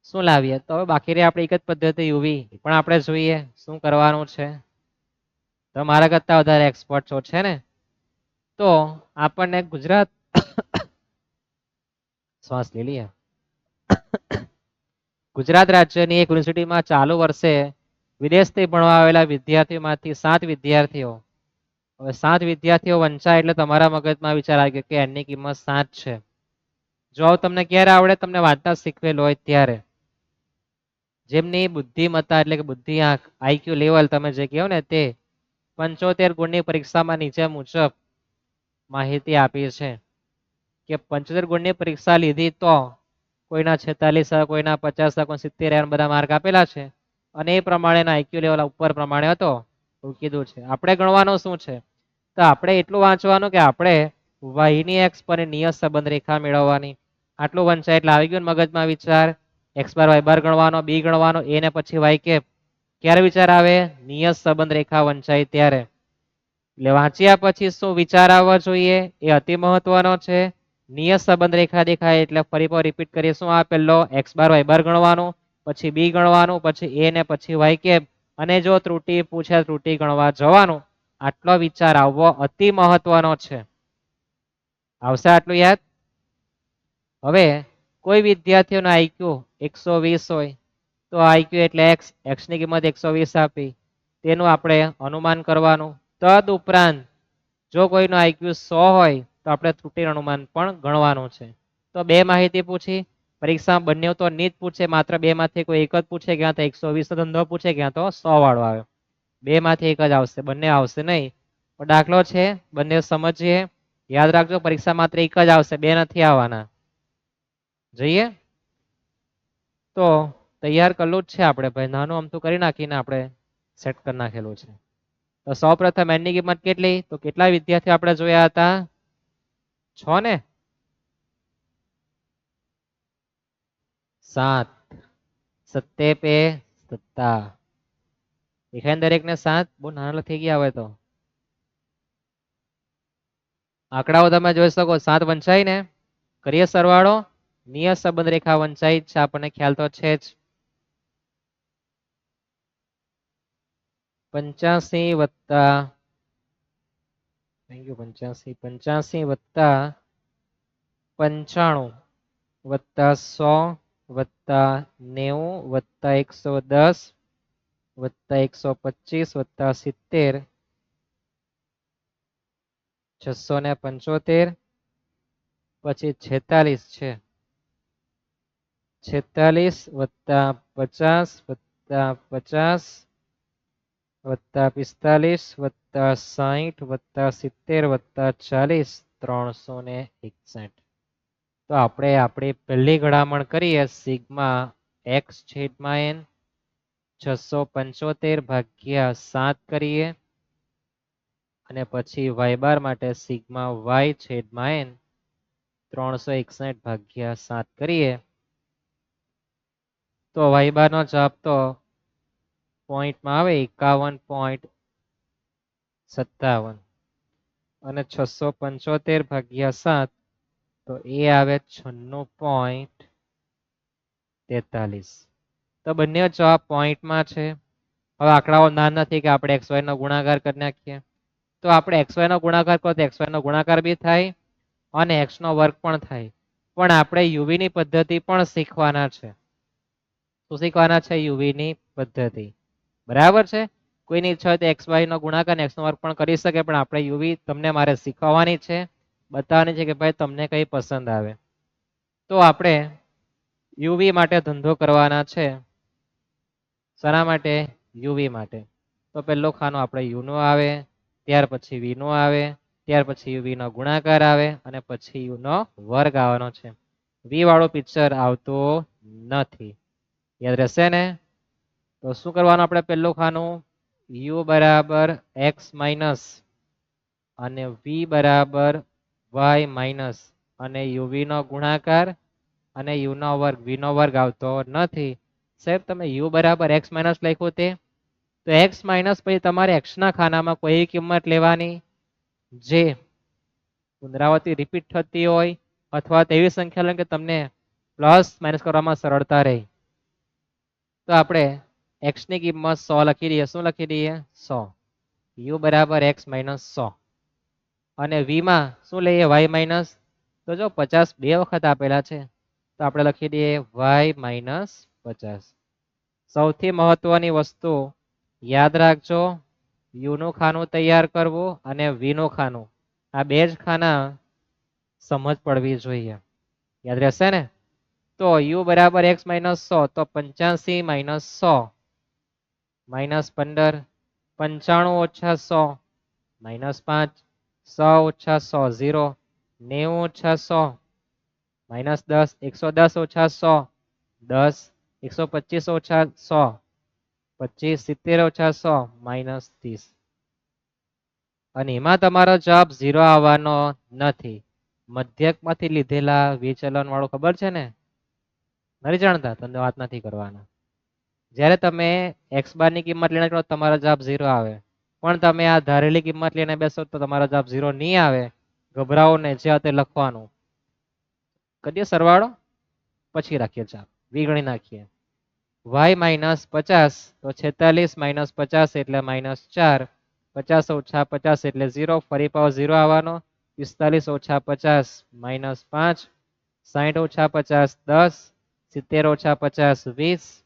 શું લાવીએ? તો હવે બાકી રહી આપણી એક જ પદ્ધતિ યુવી પણ આપણે જોઈએ શું કરવાનું છે. તો મારા કરતા વધારે એક્સપર્ટ છો છે ને? તો આપણને ગુજરાત શ્વાસ લઈ લઈએ. ગુજરાત રાજ્યની એક યુનિવર્સિટીમાં ચાલુ વર્ષે વિદેશથી ભણવા આવેલા વિદ્યાર્થીઓમાંથી 7 વિદ્યાર્થીઓ, હવે 7 વિદ્યાર્થીઓ વંચાય એટલે તમારા મગજમાં વિચાર આવી ગયો કે એની કિંમત 7 છે. જો તમને ક્યારે આવડે? તમને વાંચતા શીખવેલ હોય ત્યારે. જેમની બુદ્ધિમત્તા એટલે કે બુદ્ધિ આંક આઈક્યુ લેવલ તમે જે કહો ને તે 75 ગુણની પરીક્ષામાં નીચે મુજબ માહિતી આપી છે કે 75 ગુણની પરીક્ષા લીધી તો કોઈના 46, કોઈના 50, કોઈ 70 એમ બધા માર્ક આપેલા છે અને એ પ્રમાણેના આઈક્યુ લેવલ ઉપર પ્રમાણે હતો એવું કીધું છે. આપણે ગણવાનું શું છે? તો આપણે એટલું વાંચવાનું કે આપણે વાયની એક્સ પર નિયત સંબંધ રેખા મેળવવાની. આટલું વંચાય એટલે આવી ગયું મગજમાં વિચાર. એક્સ બાર વાય બાર ગણવાનો, બી ગણવાનો, એ ને પછી વાય કેપ. ક્યારે વિચાર આવે? નિયત સંબંધ રેખા વંચાય ત્યારે. એટલે વાંચ્યા પછી શું વિચાર આવવા જોઈએ એ અતિ મહત્વનો છે. નિયત સંબંધ રેખા દેખાય એટલે ફરી રિપીટ કરીએ. શું આ પહેલો એક્સ બાર વાય બાર ગણવાનું, પછી બી ગણવાનું, પછી એ ને પછી વાય કેપ અને જો ત્રુટી પૂછે ત્રુટી ગણવા જવાનું. આટલો વિચાર આવવો અતિ મહત્વનો છે. આવશે આટલું યાદ? હવે કોઈ વિદ્યાર્થીઓનો આઈક્યુ 120 હોય તો આઈક્યુ એટલે એક્સ, એક્સ ની કિંમત 120 આપી તેનું આપણે અનુમાન કરવાનું. તદ ઉપરાંત જો કોઈનો આઈક્યુ 100 હોય તો આપણે ત્રુટી અનુમાન પણ ગણવાનું છે. તો બે માહિતી પૂછી, પરીક્ષામાં બંને તો નહીં જ પૂછે, માત્ર બે માંથી કોઈ એક જ પૂછે, ક્યાં તો 120 નો ધંધો પૂછે, ક્યાં તો 100 વાળો આવે. બે માંથી એક જ આવશે, બંને આવશે નહીં. પણ દાખલો છે, બંને સમજીએ. યાદ રાખજો પરીક્ષા માત્ર એક જ આવશે, બે નથી આવવાના. જોઈએ તો તૈયાર કરેલું જ છે આપણે ભાઈ, નાનું અમથું કરી નાખીને આપણે સેટ કરી નાખેલું છે. તો સૌપ્રથમ n ની કિંમત કેટલી? તો કેટલા વિદ્યાર્થીઓ આપણે જોયા હતા? 6 ને? 7 સત્તે पे સત્તા દેખાય દરેક ને 7 બહુ નાના થઈ ગયા હવે તો આંકડાઓ તમે જોઈ શકો 7 વંચાય ને કરીએ સરવાળો નિયત સંબંધ રેખા વંચાઈ છે આપણને ખ્યાલ તો છે જ 85 વત્તા થેન્ક યુ 85 85 વત્તા 95 વત્તા 100 વત્તા 90 વત્તા 110 વત્તા 125 વત્તા 70 675 પછી 46 છે 46 વત્તા 50 વત્તા 50 વત્તા 45 વત્તા 60 વત્તા 70 વત્તા 40 361 તો આપણે આપણી પહેલી ઘડામણ કરીએ સિગ્મા એક્સ છેદમાં એન 675 ભાગ્યા 7 કરીએ અને પછી y બાર માટે સિગ્મા y છેદમાં એન 361 ભાગ્યા 7 કરીએ તો y બાર નો જવાબ તો પોઈન્ટમાં આવે 51.57 અને 675 ભાગ્યા 7 તો એ આવે 96.43 તો બંને જવાબ પોઈન્ટમાં છે હવે આંકડાઓ નાના નથી કે આપણે xy નો ગુણાકાર કરી નાખીએ તો આપણે xy નો ગુણાકાર કરો તો xy નો ગુણાકાર બી થાય અને x નો વર્ગ પણ થાય પણ આપણે uv ની પદ્ધતિ પણ શીખવાના છે શું શીખવાના છે uv ની પદ્ધતિ બરાબર છે કોઈની ઈચ્છા હોય તો xy નો ગુણાકાર x નો વર્ગ પણ કરી શકે પણ આપણે uv તમને મારે શીખવવાની છે બતાવવાની છે કે ભાઈ તમને કઈ પસંદ આવે તો આપણે uv માટે ધંધો કરવાના છે શેના માટે uv માટે તો પહેલો ખાનો આપણે u નો આવે ત્યાર પછી v નો આવે ત્યાર પછી uv નો ગુણાકાર આવે અને પછી u નો વર્ગ આવવાનો છે v વાળો પિક્ચર આવતો નથી યાદ રહેશે ને તો શું કરવાનું આપણે પહેલું ખાનું u બરાબર x માઇનસ અને v બરાબર y માઇનસ અને uv નો ગુણાકાર અને u નો વર્ગ v નો વર્ગ આવતો નથી સાહેબ તમે u બરાબર x માઇનસ લખ્યું તે તો x માઇનસ પછી તમારે x ના ખાનામાં કોઈ કિંમત લેવાની જે પુનરાવૃત્તિ રિપીટ થતી હોય અથવા તેવી સંખ્યા લે કે તમને પ્લસ માઇનસ કરવામાં સરળતા રહે તો આપણે x ની કિંમત 100 લખી દઈએ શું લખી દઈએ 100 u બરાબર x માઇનસ 100 અને v માં શું લઈએ y માઇનસ તો જો 50 બે વખત આપેલા છે તો આપણે લખી દઈએ y માઇનસ 50 સૌથી મહત્વની વસ્તુ યાદ રાખજો u નું ખાનું તૈયાર કરવું અને v નું ખાનું આ બે જ ખાના સમજ પડવી જોઈએ યાદ રહેશે ને તો u બરાબર x માઇનસ 100 તો 85 માઇનસ 100 માઇનસ 15 95 ઓછા 100 માઇનસ 5 100 ઓછા 100 0 90 ઓછા 100 માઇનસ 10 110 ઓછા 100 10 125 ઓછા 100 25 70 ઓછા 100 માઇનસ 30 અને એમાં તમારો જવાબ 0 આવવાનો નથી મધ્યકમાંથી લીધેલા વિચલન વાળું ખબર છે ને નથી જાણતા તમને વાત નથી કરવાના જ્યારે તમે x બાર ની કિંમત લઈને કરો તમારો જવાબ 0 આવે પણ તમે આ ધારેલી કિંમત લઈને બેસો તો તમારો જવાબ 0 નહીં આવે ગભરાવો ને જે તે લખવાનું કરીએ સરવાળો પછી રાખીએ ચાપ v ગણી નાખીએ y માઇનસ 50 તો 46 માઇનસ 50 એટલે માઇનસ 4 50 ઓછા 50 એટલે 0 ફરી પાછો 0 આવવાનો 45 ઓછા 50 માઇનસ 5 60 ઓછા 50 10 70 ઓછા 50 20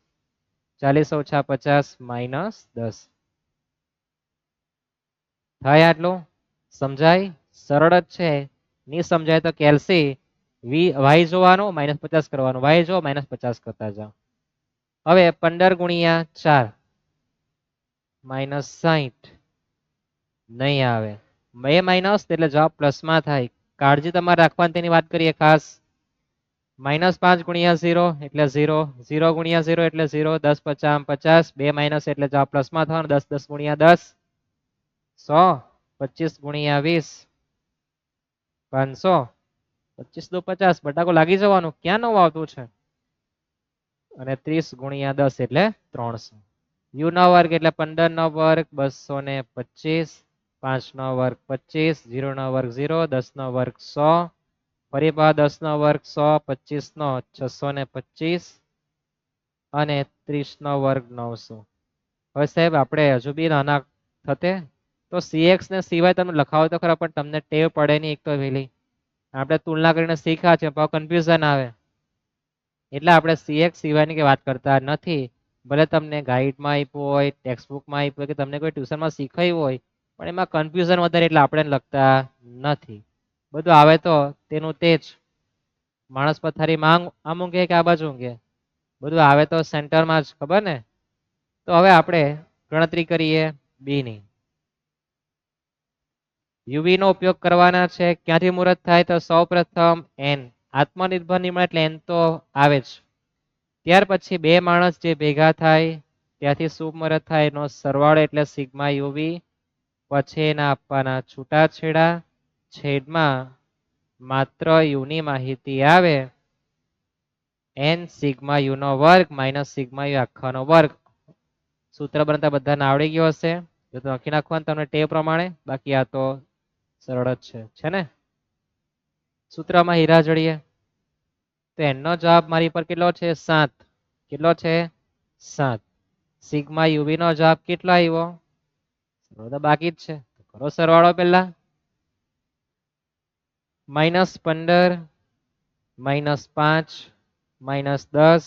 40 ઓછા 50 માઇનસ 10 થાય આટલું સમજાય સરળ જ છે નહીં સમજાય તો કેલ્સી y જોવાનું માઇનસ 50 કરવાનું y જો માઇનસ 50 કરતા જાઓ હવે 15 ગુણ્યા 4 માઇનસ 60 નહીં આવે બે માઇનસ એટલે જવાબ પ્લસમાં થાય કાળજી તમારે રાખવાની તેની વાત કરીએ ખાસ માઇનસ 5 ગુણ્યા 0 એટલે 0 0 ગુણ્યા 0 એટલે 0 10 50 50 બે માઇનસ એટલે જવાબ પ્લસમાં થવાનો 10 10 ગુણ્યા 10 100 25 ગુણ્યા 20 500 25 દુ 50 બટાકો લાગી જવાનું ક્યાં નવું આવતું છે અને 30 ગુણ્યા 10 એટલે 300. યુ નો વર્ગ એટલે 15 નો વર્ગ 225, 5 નો વર્ગ 25, 0 નો વર્ગ 0, 10 નો વર્ગ 100, ફરી પાછા 10 નો વર્ગ 100, 25 નો 625 અને 30 નો વર્ગ 900. હવે સાહેબ આપણે હજુ બી નાના થતે તો CX ને સિવાય તમે લખાવો તો ખરા, પણ તમને ટેવ પડે નહીં એક તો વહેલી. આપણે તુલના કરીને શીખ્યા છે પણ કન્ફ્યુઝન આવે, એટલે આપણે CX સિવાયની કે વાત કરતા નથી. ભલે તમને ગાઈડમાં આપ્યું હોય, ટેક્સ્ટબુકમાં આપ્યું હોય કે તમને કોઈ ટ્યુશનમાં શીખાયું હોય, પણ એમાં કન્ફ્યુઝન વધારે એટલે આપણે લખતા નથી. બધું આવે તો તેનું તે જ. માણસ પથારી માં આમ ઊંઘે કે આ બાજુ ઊંઘે, બધું આવે તો સેન્ટરમાં જ, ખબર ને. તો હવે આપણે ગણતરી કરીએ બી ની. યુવી નો ઉપયોગ કરવાના છે. ક્યાંથી મુહૂર્ત થાય તો સૌપ્રથમ એન, આત્મનિર્ભર નિર્માણ એટલે એન તો આવે જ. ત્યાર પછી બે માણસ જે ભેગા થાય ત્યાંથી શુભ મુહૂર્ત થાય એનો સરવાળો એટલે સિગ્મા યુવી. પછી એના આપવાના છૂટાછેડા, છેદમાં માત્ર યુની માહિતી આવે, એન સિગ્મા યુ નો વર્ગ માઇનસ સિગ્મા યુ આખાનો વર્ગ. સૂત્ર બનતા બધાને આવડી ગયો હશે, જો તો લખી નાખવાનું તમને ટેવ પ્રમાણે, બાકી આ તો સરળ જ છે ને. સૂત્રમાં હીરા જોડીએ તો એનો જવાબ મારી પર કેટલો છે 7. કેટલો છે 7. સિગ્મા યુવી નો જવાબ કેટલો આવ્યો, તો બાકી જ છે, કરો સરવાળો પહેલા. -15, -5, -10,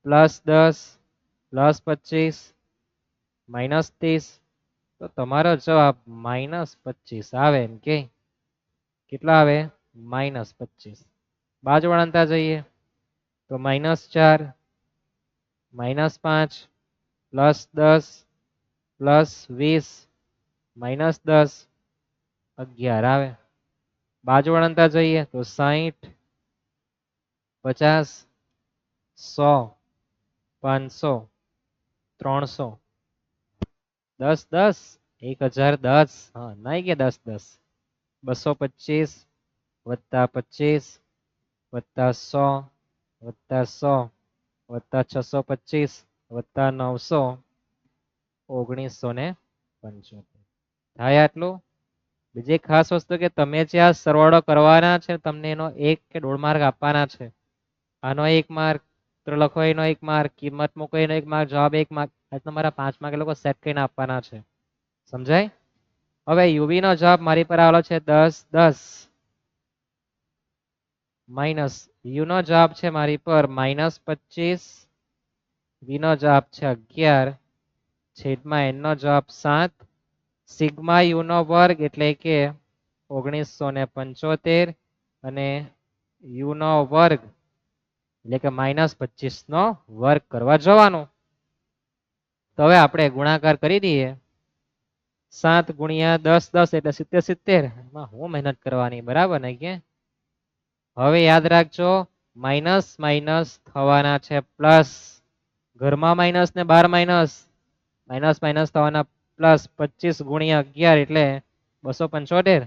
+10, +25, -30. તો તમારો જવાબ -25 આવે એમ કે. કેટલા આવે -25. બાજુ વળાંતા જઈએ તો -4, -5, +10, +20, -10, 11 આવે. બાજુ વળાંતા જઈએ તો 60, 50, 100, 500, 300, 10, 10, 1010, હા નહીં કે 10, 10, 225 વત્તા 25 વત્તા 100 વત્તા 100 વત્તા 625 વત્તા 900, 1975 થાય આટલું. બીજી ખાસ વસ્તુ કે તમે જે આ સરવાળો કરવાના છે તમને એનો 1 કે 1.5 માર્ક આપવાના છે. આનો 1 માર્ક, સૂત્ર લખો એનો 1 માર્ક, કિંમત મૂકો એનો 1 માર્ક, જવાબ 1 માર્ક. આ તમારા 5 માર્ક એ લોકો સેટ કરીને આપવાના છે. સમજાય? હવે યુવી નો જવાબ મારી પર આવેલો છે 10, 10 માઇનસ યુ નો જવાબ છે મારી પર -25, વી નો જવાબ છે 11, છેદમાં એન નો જવાબ 7, સિગ્મા યુ નો વર્ગ એટલે કે 1975 અને યુ નો વર્ગ એટલે કે -25 નો વર્ગ કરવા જવાનું. તો હવે આપણે ગુણાકાર કરી દઈએ. 7 ગુણ્યા 10, 10 એટલે 70, 70. એમાં હું મહેનત કરવાની, બરાબર ને કે. હવે યાદ રાખજો માઇનસ માઇનસ થવાના છે પ્લસ. ઘરમાં માઇનસ ને બહાર માઇનસ, માઇનસ માઇનસ થવાના પ્લસ. 25 ગુણ્યા 11 એટલે 275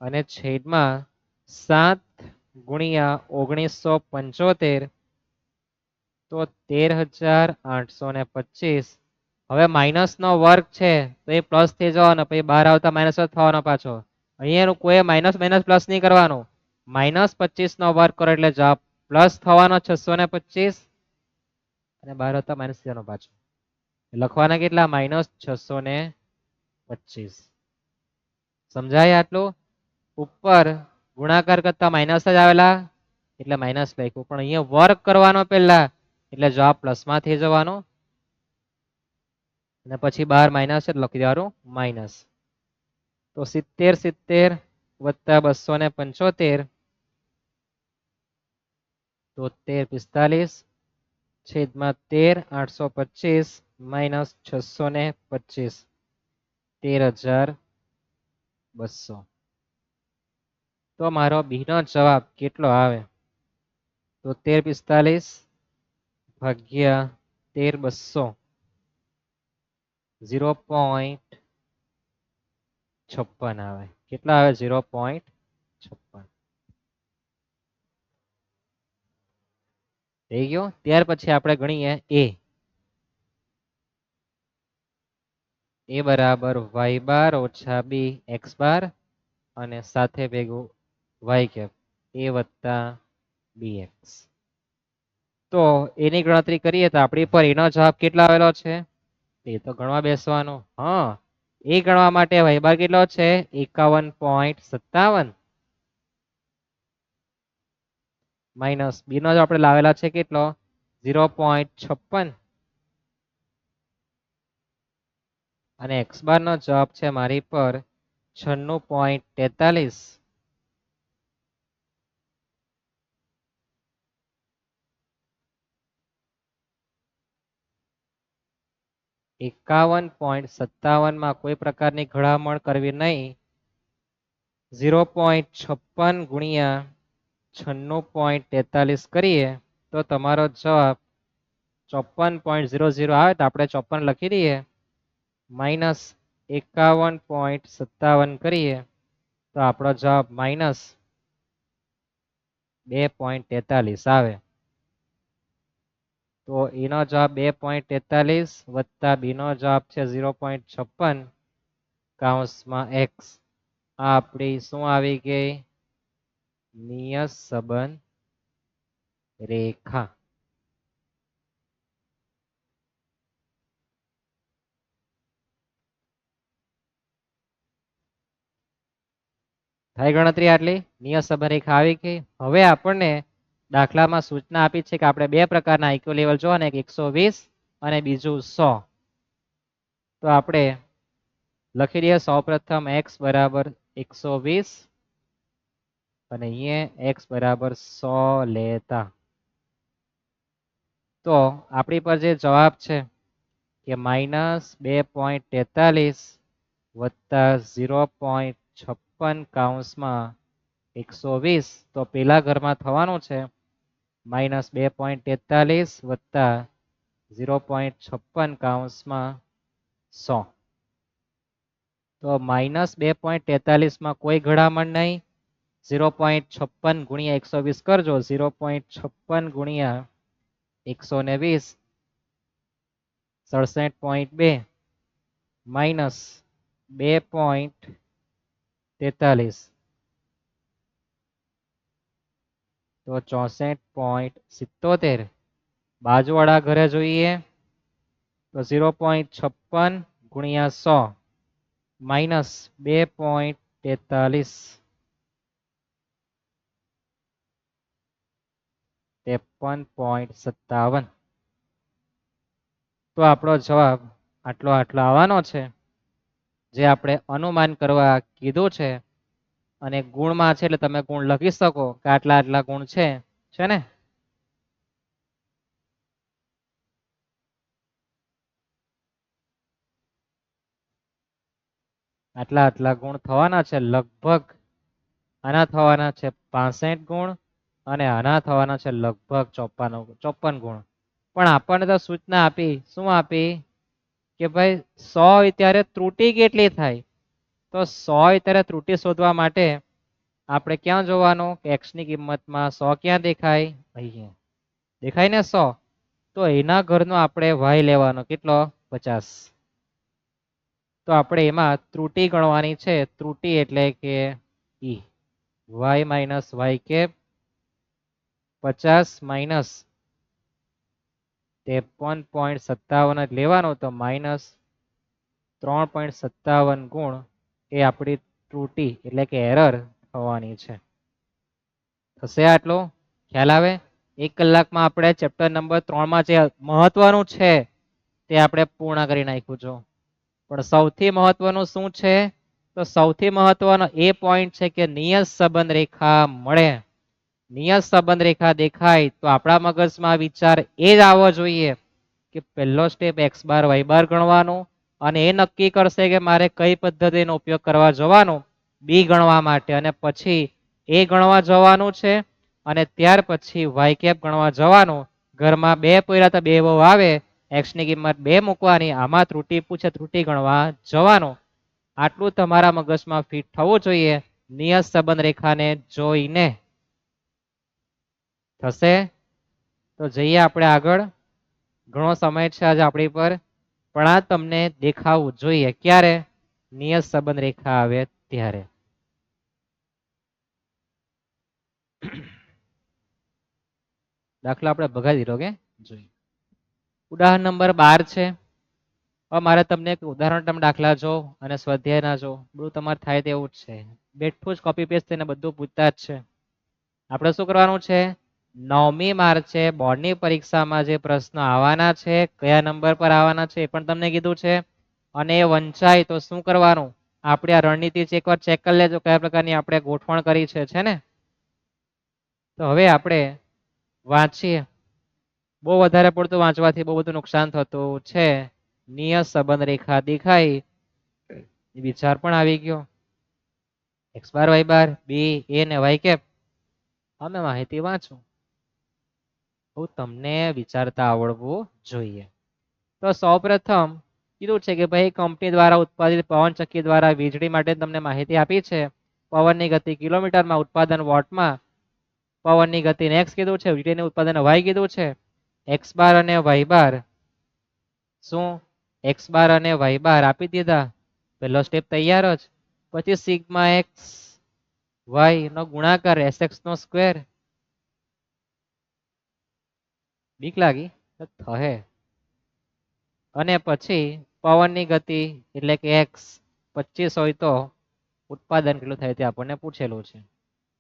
અને છેદમાં 7 ગુણ્યા 1975 તો 13,825. હવે માઇનસ નો વર્ગ છે તો એ પ્લસ થઈ જવાનો, પછી બહાર આવતા માઇનસ જ થવાનો પાછો. અહીંયા કોઈ માઇનસ માઇનસ પ્લસ નહીં કરવાનું. -25 નો વર્ગ કરો એટલે જવાબ પ્લસ થવાનો 625 અને બહાર આવતા માઇનસ થવાનો પાછો. લખવાના કેટલા -625. સમજાય આટલું? ઉપર ગુણાકાર કરતા માઇનસ જ આવેલા એટલે માઇનસ લખ્યું, પણ અહીંયા વર્ગ કરવાનો પહેલા એટલે જવાબ પ્લસમાં થઈ જવાનો અને પછી બહાર માઇનસ જ લખી દેવાનું માઇનસ. તો 70, 70 વત્તા 275 73, 45 છેદમાં 13,825 માઇનસ 625, 13,200. તો મારો બી નો જવાબ કેટલો આવે? તો 1345 ભાગ્યા 13,200 0.56 આવે. કેટલા આવે? 0.56. થઈ ગયો. ત્યાર પછી આપણે ગણીએ એ બરાબર વાય બાર ઓછા બી એક્સ બાર અને સાથે ભેગું વાય કેપ એ વત્તા બી એક્સ. તો એની ગણતરી કરીએ તો આપણી પર એનો જવાબ કેટલા આવેલો છે એ તો ગણવા બેસવાનો. હા, એ ગણવા માટે વાય બાર કેટલો છે 51.57 માઇનસ બી નો આપણે લાવેલા છે કેટલો 0.56 અને એક્સ બાર નો જવાબ છે મારી પર 96.43. 51.57 માં કોઈ પ્રકારની ઘડામણ કરવી નહીં. 0.56 ગુણ્યા 96.43 કરીએ તો તમારો જવાબ 54.00 આવે તો આપણે 54 લખી દઈએ માઇનસ 51.57 કરીએ તો આપણો જવાબ માઇનસ 2.43 આવે. તો એનો જવાબ 2.43 વત્તા બી નો જવાબ છે 0.56 કૌંસમાં એક્સ. આ આપણી શું આવી ગઈ નિયત સંબંધ રેખા. થઈ ગણતરી આટલી નિયત સંબંધ રેખા આવી ગઈ. હવે આપણને દાખલામાં સૂચના આપી છે કે આપણે બે પ્રકારના આઈક્યુ લેવલ જોવાના, એક 120 અને બીજું 100. તો આપણે લખી દઈએ સૌપ્રથમ x બરાબર 120 અને અહીંયા x બરાબર 100 લેતા. તો આપણી પર જે જવાબ છે કે માઇનસ 2.43 વત્તા 0.56 કૌંસમાં 120. તો પેલા ઘરમાં થવાનું છે માઇનસ 2.43 વત્તા 0.56 કૌંસમાં 100. તો માઇનસ 2.43 માં કોઈ ઘડામણ નહીં. 0.56 ગુણ્યા 120 કરજો. 0.56 ગુણ્યા 120 67.2 માઇનસ 2.43 તો 64.77. બાજુવાળા ઘરે જોઈએ તો 0.56 ગુણ્યા 100 માઇનસ 2.43 53.57. તો આપણો જવાબ આટલો આવવાનો છે જે આપણે અનુમાન કરવા કીધું છે. અને ગુણમાં છે એટલે તમે ગુણ લખી શકો કે આટલા ગુણ છે ને. આટલા ગુણ થવાના છે લગભગ. આના થવાના છે 65 ગુણ અને આના થવાના છે લગભગ 54 ગુણ. પણ આપણને તો સૂચના આપી, શું આપી કે ભાઈ 100 હોય ત્યારે ત્રુટિ કેટલી થાય. તો 100 હોય ત્યારે ત્રુટિ શોધવા માટે આપણે ક્યાં જોવાનું કે x ની કિંમતમાં 100 ક્યાં દેખાય, અહીંયા દેખાય ને 100. તો એના ઘરનો આપણે y લેવાનો કેટલો 50. તો આપણે એમાં ત્રુટિ ગણવાની છે. ત્રુટિ એટલે કે E y minus y cap 50 minus 53.57 જ લેવાનો. તો માઇનસ 3.57 ગુણ એ આપણી ત્રુટિ એટલે કે એરર થવાની છે. થશે આટલો ખ્યાલ આવે. 1 કલાકમાં આપણે ચેપ્ટર નંબર 3 માં જે મહત્વનું છે તે આપણે પૂર્ણ કરી નાખ્યું છો. પણ સૌથી મહત્વનું શું છે તો સૌથી મહત્વનો એ પોઈન્ટ છે કે નિયત સંબંધ રેખા મળે. નિયત સંબંધ રેખા દેખાય તો આપણા મગજમાં વિચાર એ જ આવવો જોઈએ કે પહેલો સ્ટેપ x બાર y બાર ગણવાનો અને એ નક્કી કરશે કે મારે કઈ પદ્ધતિનો ઉપયોગ કરવા જવાનો બી ગણવા માટે. અને પછી એ ગણવા જવાનું છે અને ત્યાર પછી y કેપ ગણવા જવાનું. ઘરમાં બે પોયરા તો બે બહુ આવે, x ની કિંમત 2 મૂકવાની, આમાં ત્રુટિ પૂછે ત્રુટિ ગણવા જવાનું. આટલું તમારા મગજમાં ફિટ થવું જોઈએ નિયત સંબંધ રેખાને જોઈને. થશે તો જઈએ આપણે આગળ. ઘણો સમય છે આજે આપણી પર, પણ આ તમને દેખાવું જોઈએ ક્યારે? નિયત સંબંધ રેખા આવે ત્યારે. દાખલો આપણે ભગાવી દીધો કે જોઈએ. ઉદાહરણ નંબર 12 છે. હવે મારે તમને એક ઉદાહરણ તમે દાખલા જો અને સ્વાધ્યાય ના જો બધું તમારે થાય તેવું જ છે. બેઠું જ કોપી પેસ્ટ થઈને બધું પૂછતા જ છે. આપણે શું કરવાનું છે? 9મી માર્ચે બોર્ડની પરીક્ષામાં જે પ્રશ્નો આવવાના છે, કયા નંબર પર આવવાના છે એ પણ તમને કીધું છે. અને એ વંચાય તો શું કરવાનું? આપણે આ રણનીતિ એકવાર ચેક કરી લેજો કયા પ્રકારની આપણે ગોઠવણ કરી છે ને? તો હવે આપણે વાંચીએ. બહુ વધારે પડતું વાંચવાથી બહુ બધું નુકસાન થતું છે. નિયત સંબંધ રેખા દેખાય, વિચાર પણ આવી ગયો. x બાર y બાર બી એ ને y કેપ, અમે માહિતી વાંચો. તમને વિચારતા આવડવું જોઈએ. તો સૌપ્રથમ કીધું છે કે ભાઈ કંપની દ્વારા ઉત્પાદિત પવનચક્કી દ્વારા વીજળી માટે તમને માહિતી આપી છે. પવનની ગતિ કિલોમીટરમાં, ઉત્પાદન વોટમાં. પવનની ગતિને x કીધું છે, વીજળીનું ઉત્પાદન y કીધું છે. x બાર અને y બાર શું? x બાર અને y બાર આપી દીધા. પહેલો સ્ટેપ તૈયાર જ. પછી સિગ્મા x y નો ગુણાકાર sx નો સ્ક્વેર. બીક લાગી? થહે. અને પછી પવનની ગતિ એટલે કે x 25 હોય તો ઉત્પાદન કેટલું થાય તે આપણને પૂછેલું છે.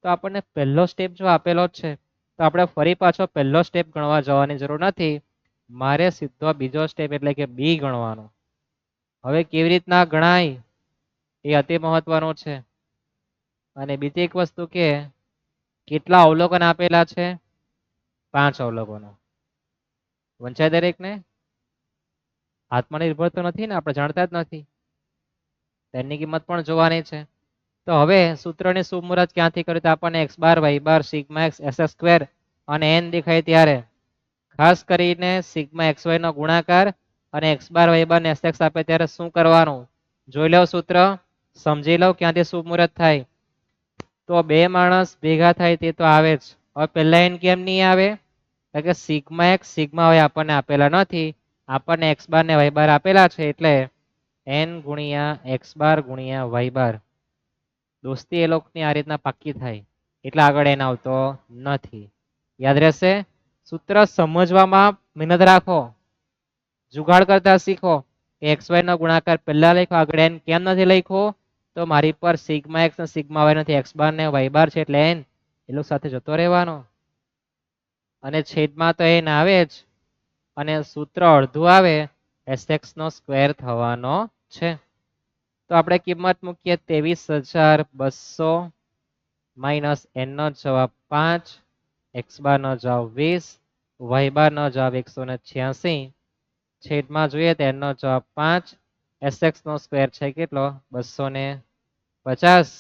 તો આપણને પહેલો સ્ટેપ જો આપેલો જ છે તો આપણે ફરી પાછો પહેલો સ્ટેપ ગણવા જવાની જરૂર નથી. મારે સીધો બીજો સ્ટેપ એટલે કે બી ગણવાનો. હવે કેવી રીતના ગણાય એ અતિ મહત્વનું છે. અને બીજી એક વસ્તુ કે કેટલા અવલોકન આપેલા છે? 5 અવલોકનો. વંચાય દરેકને? આત્મનિર્ભર તો નથી ને, આપણે જાણતા જ નથી. તેની કિંમત પણ જોવાની છે. તો હવે સૂત્રની સુમુહૂર્ત ક્યાંથી કર્યું? તો આપણને x બાર y બાર સિગ્મા x s સ્ક્વેર અને n દેખાય ત્યારે ખાસ કરીને સિગ્મા xy નો ગુણાકાર અને x બાર y બાર ને sx આપે ત્યારે શું કરવાનું? જોઈ લો સૂત્ર, સમજી લો ક્યાંથી સુમુહૂર્ત થાય. તો બે માણસ ભેગા થાય તે તો આવે જ. હવે પહેલા n કેમ નહીં આવે? કારણ કે સિગ્મા x સિગ્મા y આપણને આપેલા નથી. આપણને x બાર ને y બાર આપેલા છે એટલે n ગુણ્યા x બાર ગુણ્યા y બાર. દોસ્તી એ લોકોની આ રીતના પાક્કી થાય એટલે આગળ n આવતો નથી. યાદ રહેશે? સૂત્ર સમજવામાં મહેનત રાખો, જુગાડ કરતા શીખો. xy નો ગુણાકાર પહેલા લખ્યો, આગળ n કેમ નથી લખ્યો? તો મારી પર સિગ્મા x અને સિગ્મા y નથી, x બાર ને y બાર છે એટલે n એ લોકો સાથે જતો રહેવાનો. અને છેદમાં તો n આવે જ અને સૂત્ર અડધું આવે sx નો સ્ક્વેર થવાનો છે. તો આપણે કિંમત મૂકીએ 23,200 માઇનસ n નો જવાબ 5, x બાર નો જવાબ 20, y બાર નો જવાબ 186. છેદમાં જોઈએ તો n નો જવાબ 5, sx નો સ્ક્વેર છે કેટલો? 250.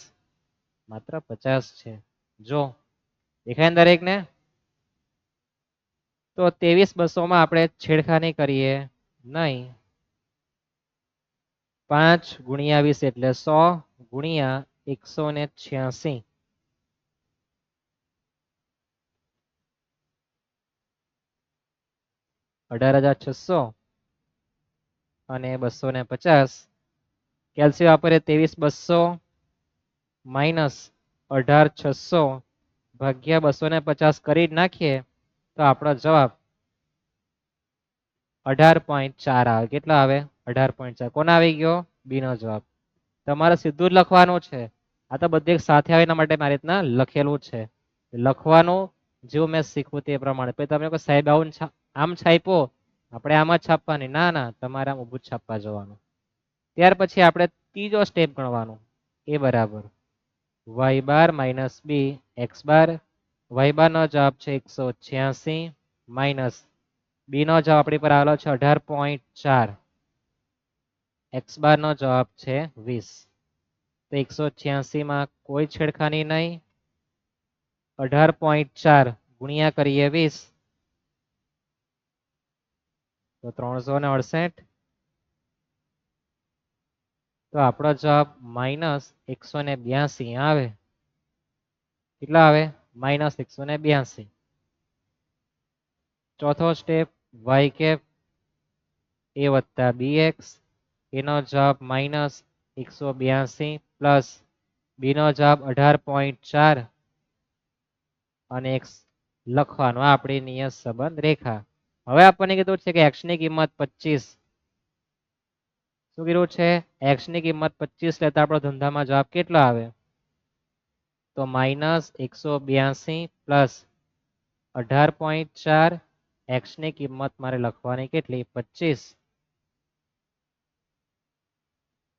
માત્ર 50 છે. જો દેખાય ને દરેકને? તો 23,200 માં આપણે છેડખાની કરીએ નહીં. 5 ગુણ્યા 20 એટલે 100 ગુણ્યા 186. $18,600 અને 250. કેલ્સી વાપરે 23,200 માઇનસ 18,600 ભાગ્યા 250 કરી નાખીએ તો આપણો જવાબ 18.4 આવે. કેટલા આવે? 18.4. કોણ આવી ગયો? બી નો જવાબ. તમારે સીધું જ લખવાનું છે. આ તો બધું સાથે આવે એના માટે મારી રીતના લખેલું છે. લખવાનું જેવું મેં શીખવું તે પ્રમાણે. પછી તમે કહો સાહેબ આવું આમ છાપ્યો, આપણે આમ જ છાપવાની. ના ના, તમારે આમ ઊભું જ છાપવા જવાનું. ત્યાર પછી આપણે ત્રીજો સ્ટેપ ગણવાનો. એ બરાબર y બાર માઇનસ બી x બાર. y બાર નો જવાબ છે 186 માઇનસ બી નો જવાબ આપણી પર આવેલો છે 18.4. x બાર નો જવાબ છે 20. તો 186 માં કોઈ છેડખાની નહીં. 18.4 ગુણ્યા કરીએ 20 તો 368. તો આપણો જવાબ માઇનસ 182 આવે. કેટલા આવે? માઇનસ 182. ચોથો સ્ટેપ વાય કેપ એ વત્તા બીએક્સ, એનો જવાબ -182 પ્લસ બીનો જવાબ 18.4 અને x લખવાનો આ આપણી નિયત સંબંધ રેખા. હવે આપણને કીધું છે કે x ની કિંમત 25, શું કીધું છે x ની કિંમત 25 લેતા આપણો ધંધામાં જવાબ કેટલો આવે? તો -182 પ્લસ 18.4, x ની કિંમત મારે લખવાની કેટલી? 25.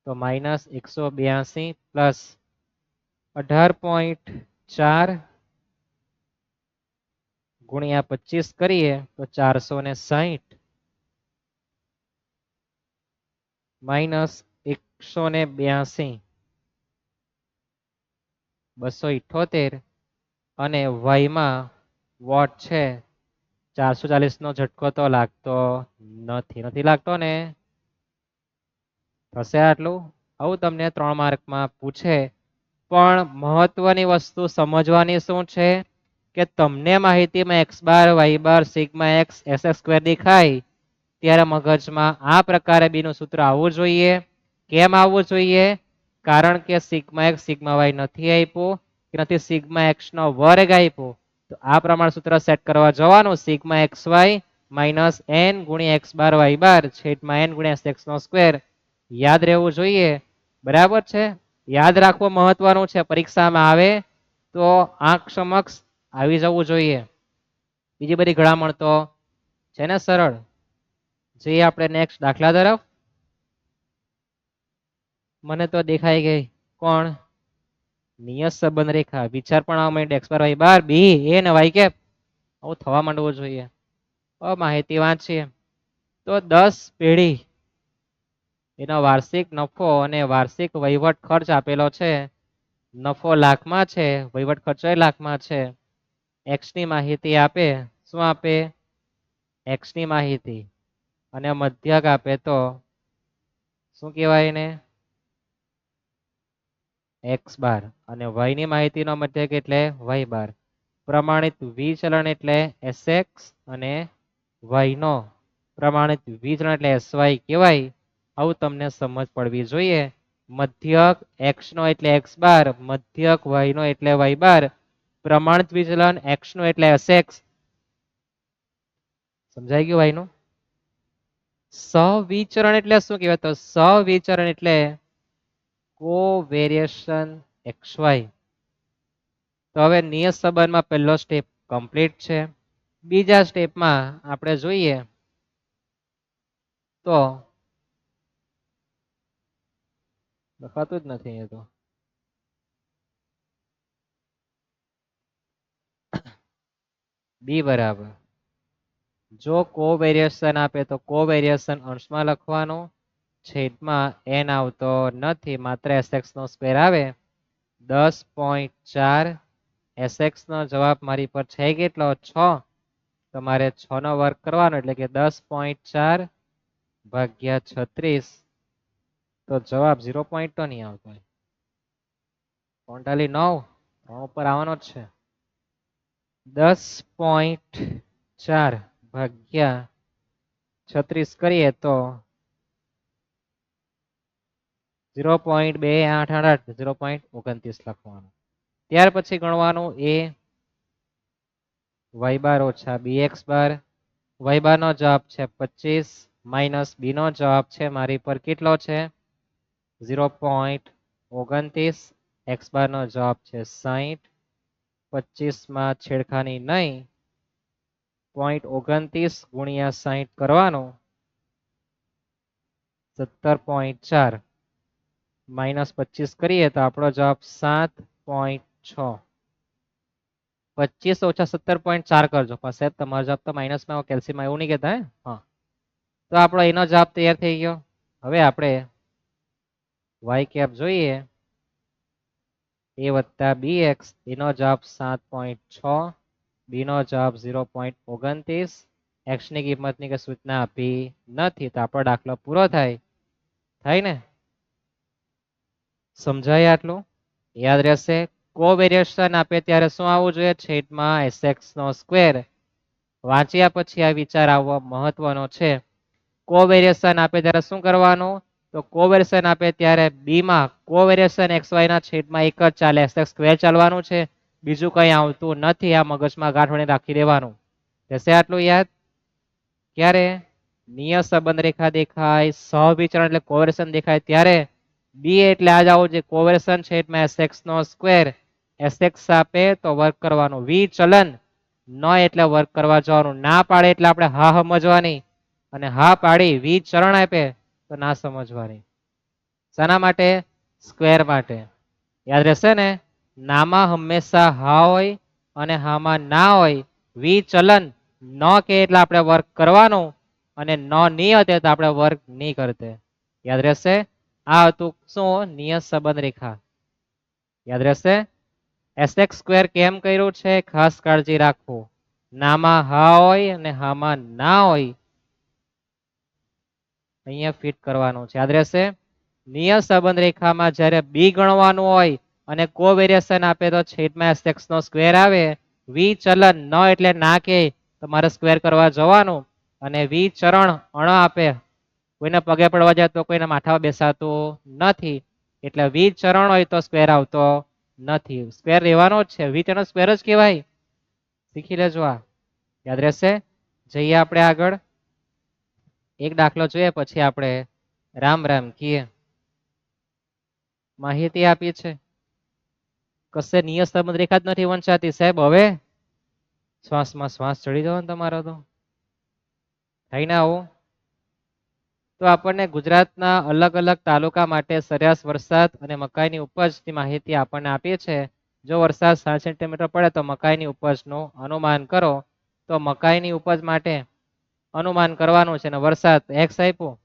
તો -182 પ્લસ 18.4 ગુણ્યા 25 કરીએ તો 460 -182 278 અને y માં વોટ છે 440 નો ઝટકો તો લાગતો નથી લાગતો ને? થશે આટલું? આવું તમને 3 માર્કમાં પૂછે. પણ મહત્વની વસ્તુ સમજવાની શું છે કે તમને માહિતીમાં x બાર y બાર સિગ્મા x sx સ્ક્વેર દેખાય ત્યારે મગજમાં આ પ્રકારે બી નું સૂત્ર આવવું જોઈએ. કેમ આવવું જોઈએ? કારણ કે સિગ્મા x સિગ્મા y નથી આપ્યું કે નથી સિગ્મા x નો વર્ગ આપ્યો. તો આ પ્રમાણે સૂત્ર સેટ કરવા જવાનું સિગ્મા xy માઇનસ n ગુણ્યા x બાર y બાર છેદમાં n ગુણ્યા x નો સ્ક્વેર. યાદ રહેવું જોઈએ. બરાબર છે? યાદ રાખવું મહત્વનું છે. પરીક્ષામાં આવે તો આંખ સમક્ષ આવી જવું જોઈએ. બીજી બધી ઘડામણ તો છે ને સરળ. જઈએ આપણે નેક્સ્ટ દાખલા તરફ. મને તો દેખાઈ ગઈ કોણ? નિયત સંબંધ રેખા. વિચાર પણ આવવા માંડ્યો x બાર y બાર બી એ ને y કેપ આવું થવા માંડવું જોઈએ. માહિતી વાંચીએ તો 10 પેઢી એનો વાર્ષિક નફો અને વાર્ષિક વહીવટ ખર્ચ આપેલો છે. નફો લાખમાં છે, વહીવટ ખર્ચો લાખમાં છે. x ની માહિતી આપે. શું આપે? x ની માહિતી અને મધ્યક આપે તો શું કહેવાય એને? x બાર અને y ની માહિતીનો મધ્યક એટલે y બાર. પ્રમાણિત વિચલન એટલે sx અને y નો પ્રમાણિત વિચલન એટલે sy કહેવાય. આવું તમને સમજ પડવી જોઈએ. મધ્યક x નો એટલે x બાર, મધ્યક y નો એટલે y બાર, પ્રમાણિત વિચલન x નો એટલે sx. સમજાઈ ગયું ભાઈનું? સહવિચરણ એટલે શું કહેવાય? તો સહવિચરણ એટલે કોવેરિએશન xy. તો હવે નિયત સંબંધમાં પહેલો સ્ટેપ કમ્પ્લીટ છે. બીજા સ્ટેપમાં આપણે જોઈએ તો લખાતું જ નથી એ તો. બી બરાબર. જો કોવેરિએશન આપે તો કોવેરિએશન અંશમાં લખવાનું, છેદમાં n આવતો નથી, માત્ર sx નો સ્ક્વેર આવે. 10.4 sx નો જવાબ મારી પર છે કેટલો? 6. તમારે 6 નો વર્ગ કરવાનો એટલે કે 10.4 ભાગ્યા 36. તો જવાબ 0 પોઈન્ટ તો નહીં આવતો. 9 ઉપર આવવાનો જ છે. 10.4 ભાગ્યા 36 કરીએ તો 0.2888 0.29 લખવાનું. ત્યાર પછી ગણવાનું a y બાર ઓછા bx બાર. y બાર નો જવાબ છે 25 માઇનસ b નો જવાબ છે મારી પર કેટલો છે? 0.29. x બાર નો જવાબ છે 60. 25 માં છેડખાની નહીં. 0.29 ગુણ્યા 60 કરવાનું. 17.4 માઇનસ 25 કરીએ તો આપણો જવાબ 7.6. 25 ઓછા 17.4 કરજો. સાહેબ તમારો જવાબ તો માઇનસમાં કેલ્સીમાં એવું નહીં કહેતા હે? હા. તો આપણો એનો જવાબ તૈયાર થઈ ગયો. હવે આપણે y કેપ જોઈએ. a વત્તા bx એનો જવાબ 7.6, b નો જવાબ 0.29. x ની કિંમતની કે સૂચના આપી નથી તો આપણો દાખલો પૂરો થાય ને? સમજાય આટલું? યાદ રહેશે. કોવેરિએશન આપે ત્યારે શું આવવું જોઈએ? છેદમાં sx નો સ્ક્વેર વાંચ્યા પછી આ વિચાર આવવો મહત્વનો છે. કોવેરિએશન આપે ત્યારે શું કરવાનું? તો કોવેરિએશન આપે ત્યારે બી માં કોવેરિએશન xy ના છેદમાં એક જ ચાલે, x સ્ક્વેર ચાલવાનું છે, બીજું કંઈ આવતું નથી. આ મગજમાં ગાંઠ રાખી દેવાનું. જશે આટલું યાદ? ક્યારે નિયત સંબંધ રેખા દેખાય, સહવિચરણ એટલે કોવેરિએશન દેખાય ત્યારે બી એટલે આ જ આવું જે કોવેરિએશન છેદમાં sx નો સ્ક્વેર, sx આપે તો વર્ક કરવાનું, વિચલન ન એટલે વર્ક કરવા જવાનું, ના પાડે એટલે આપણે હા સમજવાની, અને હા પાડી વિચરણ આપે તો ના સમજવાની. શાના માટે? સ્ક્વેર માટે. યાદ રહેશે ને? નામાં હંમેશા હા હોય અને હામાં ના હોય. વિચલન ન કે એટલે આપણે વર્ક કરવાનું, અને ન નિયત તો આપણે વર્ક નહીં કરતે. યાદ રહેશે? આ હતું શું? નિયત સંબંધ રેખા. યાદ રહેશે? sx સ્ક્વેર કેમ કર્યું છે? ખાસ કાળજી રાખો. નામાં હા હોય અને હામાં ના હોય, અહીંયા ફિટ કરવાનું છે. યાદ રહેશે? નિયત સંબંધ રેખામાં જ્યારે બી ગણવાનું હોય અને કોવેરિએશન આપે તો છેદમાં sx નો સ્ક્વેર આવે. વિચલન ન એટલે ના કે તમારે સ્ક્વેર કરવા જવાનું, અને વિચરણ અણ આપે, કોઈને પગે પડવા જાય તો કોઈને માથામાં બેસાતું નથી, એટલે વિચરણ હોય તો સ્ક્વેર આવતો નથી. સ્ક્વેર રહેવાનો જ છે, વિચરણ સ્ક્વેર જ કહેવાય. શીખી લેજો આ. યાદ રહેશે? જઈએ આપણે આગળ. એક દાખલો જોઈએ પછી આપણે રામ રામ કીએ. માહિતી આપી છે, કશે નિયત સંબંધ રેખા જ નથી વંચાતી સાહેબ. હવે શ્વાસમાં શ્વાસ ચડી જવો ને તમારો તો થઈને આવું. તો આપણને ગુજરાતના અલગ અલગ તાલુકા માટે સરેરાશ વરસાદ અને મકાઈની ઉપજની માહિતી આપણને આપી છે. જો વરસાદ 60 સેન્ટીમીટર પડે તો મકાઈની ઉપજનું અનુમાન કરો. તો મકાઈની ઉપજ માટે અનુમાન કરવાનું છે, અને વરસાદ x આપ્યો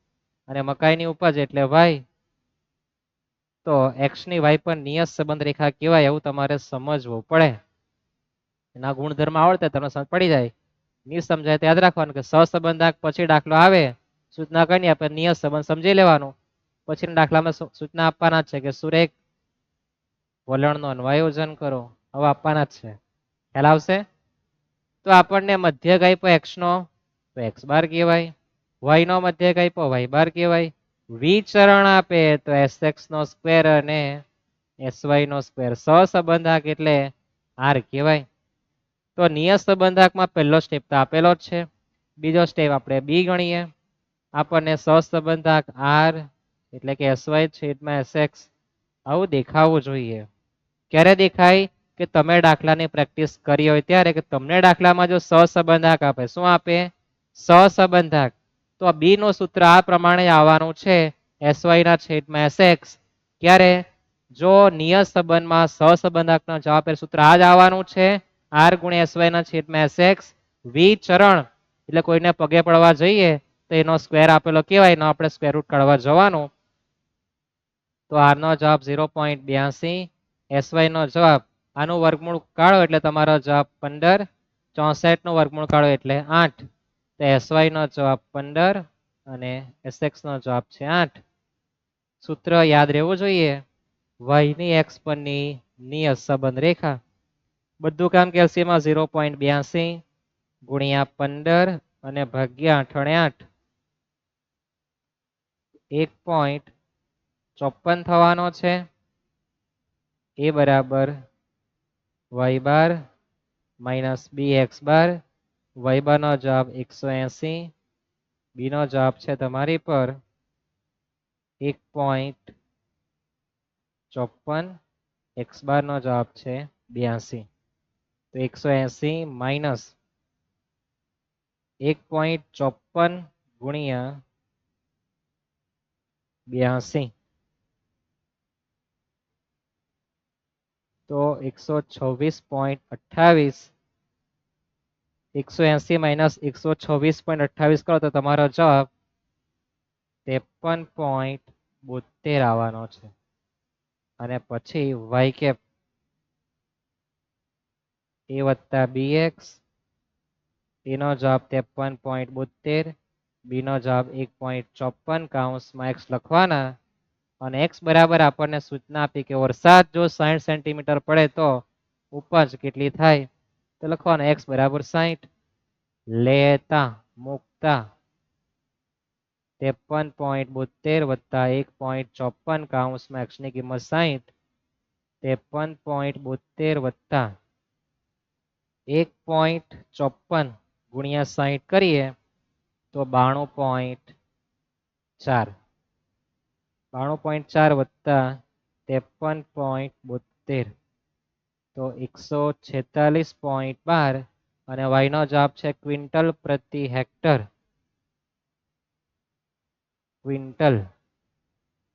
અને મકાઈની ઉપજ એટલે y. તો x ની y પર નિયત સંબંધ રેખા કહેવાય, એવું તમારે સમજવું પડે. એના ગુણધર્મ આવડતે તમને સમજ પડી જાય. ની સમજાય તો યાદ રાખવાનું કે સહસંબંધક પછી દાખલો આવે, સૂચના કઈ નહીં, આપણે નિયત સંબંધ સમજી લેવાનું. પછીના દાખલામાં સૂચના આપવાના છે કે સુરેખ વલણનું અન્વયોજન કરો, હવે આપવાના જ છે. ખ્યાલ આવશે? તો આપણને મધ્યક આપ્યો x નો, તો x બાર કહેવાય. y નો મધ્યક આપ્યો, y બાર કહેવાય. વિચરણ આપે તો sx નો સ્ક્વેર અને sy નો સ્ક્વેર. સહસંબંધક એટલે r કહેવાય. તો નિયત સંબંધકમાં પહેલો સ્ટેપ તો આપેલો જ છે. બીજો સ્ટેપ આપણે બી ગણીએ. આપણને સહસંબંધક r એટલે કે sy છેદમાં sx આવું દેખાવું જોઈએ. ક્યારે દેખાય? કે તમે દાખલાની પ્રેક્ટિસ કરી હોય ત્યારે, કે તમને દાખલામાં જો સહસંબંધક આપે, શું આપે? સહસંબંધક. તો બી નું સૂત્ર આ પ્રમાણે આવવાનું છે, sy ના છેદમાં sx. ક્યારે? જો નિયત સંબંધમાં સહસંબંધકનો જવાબ સૂત્ર આ જ આવવાનું છે, r ગુણ્યા sy ના છેદમાં sx. વિચરણ એટલે કોઈને પગે પડવા જઈએ તો એનો સ્ક્વેર આપેલો કહેવાય, એનો આપણે સ્ક્વેર રૂટ કાઢવા જવાનું. તો r નો જવાબ 0.82, sy નો જવાબ આનું વર્ગમૂળ કાઢો એટલે તમારો જવાબ 15, 64 નું વર્ગમૂળ કાઢો એટલે 8. તો sy નો જવાબ 15 અને sx નો જવાબ છે 8. સૂત્ર યાદ રહેવું જોઈએ. y ની x પરની નિયત સંબંધ રેખા. બધું કામ કેલ્શિયમમાં 0.82 ગુણ્યા 15 અને ભાગ્યા 8 1.54 થવાનો છે. એ બરાબર y બાર માઇનસ bx બાર. y બાર નો જવાબ 180, b નો જવાબ છે તમારી પર 1.54, x બાર નો જવાબ છે 82. તો 180 માઇનસ 1.54 ગુણ્યા 82 તો 126.28. 180 માઇનસ 126.28 કરો તો તમારો જવાબ 53.72 આવવાનો છે. અને પછી y કેપ a વત્તા bx, એનો જવાબ 53.72, બી નો જવાબ 1.54 કૌંસમાં x લખવાના. અને x બરાબર આપણને સૂચના આપી કે વરસાદ જો 60 સેન્ટીમીટર પડે તો ઉપજ કેટલી થાય? તો લખવાનું x બરાબર 60. લેતા મૂકતા 53.72 વત્તા 1.54 કૌંસમાં x ની કિંમત 60 53.72 વત્તા 1.54 ગુણ્યા 60 કરીએ તો 92.4 92.4 વત્તા 53.72 તો 146.12 અને y નો જવાબ છે ક્વિન્ટલ પ્રતિ હેક્ટર. ક્વિન્ટલ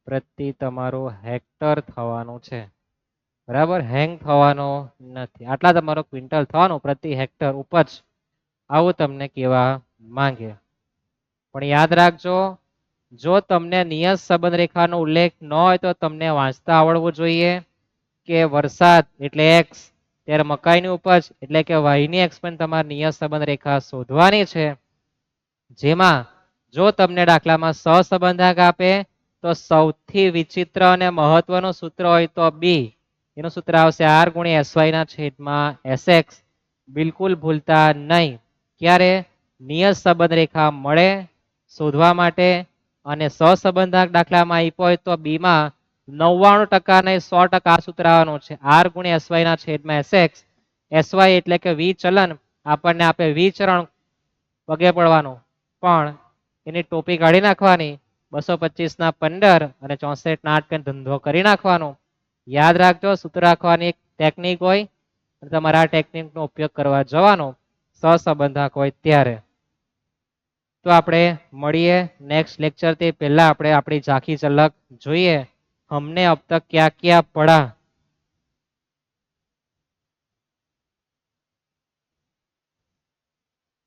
પ્રતિ તમારું હેક્ટર થવાનું છે. બરાબર, હેંગ થવાનો નથી. આટલા તમારો ક્વિન્ટલ થવાનું પ્રતિ હેક્ટર ઉપજ, આવું તમને કહેવા માંગે. પણ યાદ રાખજો, જો તમને નિયત સંબંધ રેખાનો ઉલ્લેખ ન હોય તો તમને વાંચતા આવડવું જોઈએ કે વરસાદ એટલે x, ત્યારે મકાઈની ઉપજ એટલે કે y ની x પણ તમારે નિયત સંબંધ રેખા શોધવાની છે. જેમાં જો તમને દાખલામાં સહસંબંધક આપે તો સૌથી વિચિત્ર અને મહત્વનું સૂત્ર હોય તો બી, એનું સૂત્ર આવશે r ગુણ્યા sy ના છેદમાં sx. બિલકુલ ભૂલતા નહીં. ક્યારે નિયત સંબંધ રેખા મળે શોધવા માટે અને સહસંબંધક દાખલામાં આપ્યો હોય તો બી માં 99% ને 100% સૂત્ર આવવાનું છે r ગુણ્યા sy ના છેદમાં sx. sy એટલે કે વિચલન, આપણને આપે વિચરણ પગે પડવાનું, પણ એની ટોપી કાઢી નાખવાની, 225 ના 15 અને 64 ના 8 ધંધો કરી નાખવાનો. યાદ રાખજો, સૂત્ર રાખવાની એક ટેકનિક હોય, તમારે આ ટેકનિકનો ઉપયોગ કરવા જવાનો સહસંબંધક હોય ત્યારે. તો આપણે મળીએ નેક્સ્ટ લેક્ચર. થી પહેલા આપણે આપણી ઝાંખી ઝલક જોઈએ, हमने अब तक क्या क्या पढ़ा.